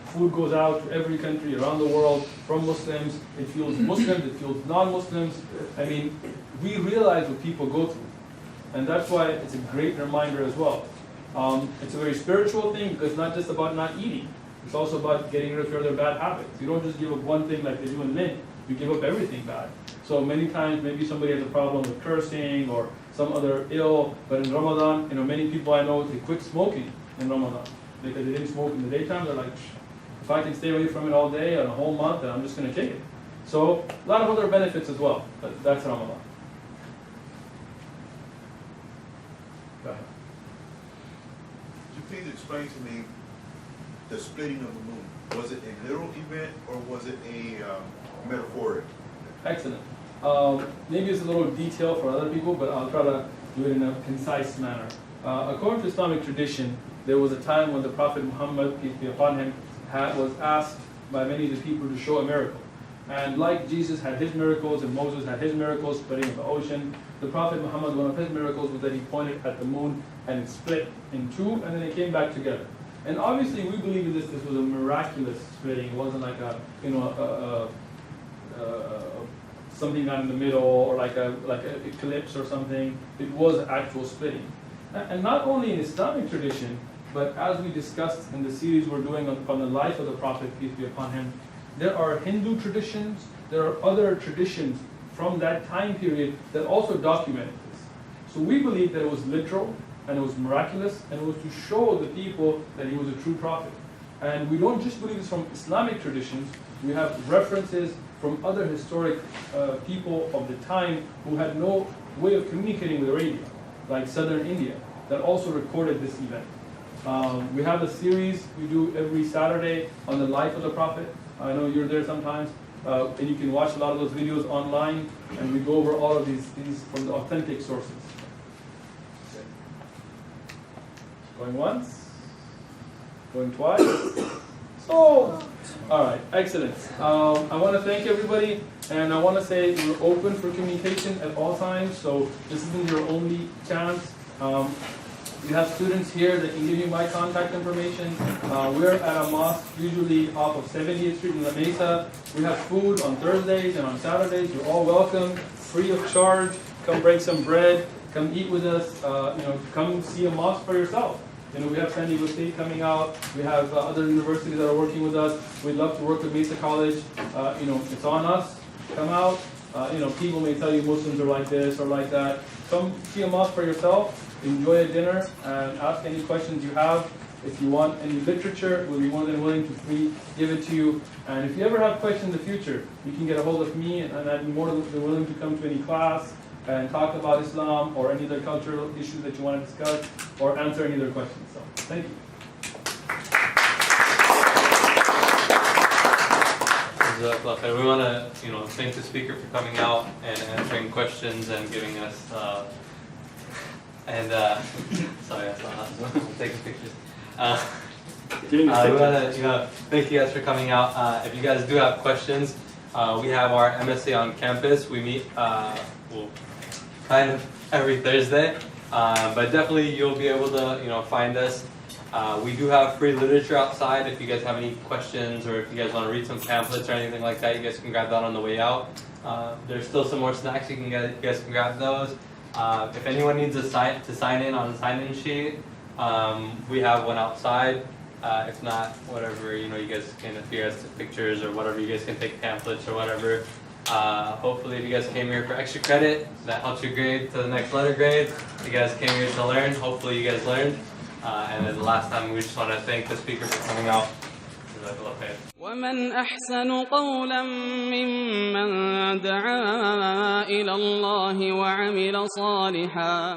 food goes out to every country around the world from Muslims. It fuels Muslims, it fuels non-Muslims. I mean, we realize what people go through. And that's why it's a great reminder as well. It's a very spiritual thing because it's not just about not eating. It's also about getting rid of your other bad habits. You don't just give up one thing like they do in Lent. You give up everything bad. So many times, maybe somebody has a problem with cursing or some other ill, but in Ramadan, many people I know, they quit smoking in Ramadan because they didn't smoke in the daytime. They're like, if I can stay away from it all day and a whole month, then I'm just going to kick it. So a lot of other benefits as well, but that's Ramadan. Go ahead. Could you please explain to me the splitting of the moon? Was it a literal event or was it a metaphoric? Excellent. Maybe it's a little detail for other people, but I'll try to do it in a concise manner. According to Islamic tradition, there was a time when the Prophet Muhammad, peace be upon him, was asked by many of the people to show a miracle. And like Jesus had his miracles and Moses had his miracles, splitting of the ocean, the Prophet Muhammad, one of his miracles was that he pointed at the moon and it split in two and then it came back together. And obviously we believe in this was a miraculous splitting. It wasn't like something down in the middle or like an eclipse or something. It was actual splitting. And not only in Islamic tradition, but as we discussed in the series we're doing on the life of the Prophet, peace be upon him, there are Hindu traditions, there are other traditions from that time period that also documented this. So we believe that it was literal, and it was miraculous, and it was to show the people that he was a true prophet. And we don't just believe this from Islamic traditions, we have references from other historic people of the time who had no way of communicating with Arabia, like southern India, that also recorded this event. We have a series we do every Saturday on the life of the Prophet. I know you're there sometimes, and you can watch a lot of those videos online, and we go over all of these from the authentic sources. Okay. Going once? Going twice? So, all right, excellent. I want to thank everybody, and I want to say we're open for communication at all times, so this isn't your only chance. We have students here that can give you my contact information. We're at a mosque, usually off of 70th Street in La Mesa. We have food on Thursdays and on Saturdays. You're all welcome, free of charge. Come break some bread. come eat with us, come see a mosque for yourself. We have San Diego State coming out. We have other universities that are working with us. We'd love to work with Mesa College. It's on us. Come out. People may tell you Muslims are like this or like that. Come see a mosque for yourself. Enjoy a dinner and ask any questions you have. If you want any literature, we'll be more than willing to give it to you. And if you ever have questions in the future, you can get a hold of me, and I'd be more than willing to come to any class and talk about Islam or any other cultural issues that you want to discuss or answer any other questions. So, thank you. We want to, thank the speaker for coming out and answering questions and giving us, sorry, I'm taking pictures. We want to, thank you guys for coming out. If you guys do have questions, we have our MSA on campus. We meet, kind of every Thursday, but definitely you'll be able to, find us. We do have free literature outside. If you guys have any questions or if you guys want to read some pamphlets or anything like that, you guys can grab that on the way out. There's still some more snacks. You guys can grab those. If anyone needs to sign in on a sign-in sheet, we have one outside. If not, whatever, you guys can, if you guys take pictures or whatever, you guys can take pamphlets or whatever. Hopefully if you guys came here for extra credit, that helps your grade to the next letter grade. If you guys came here to learn, hopefully you guys learned. And then the last time, we just want to thank the speaker for coming out. ومن أحسن قولا ممن دعا إلى الله وعمل صالحا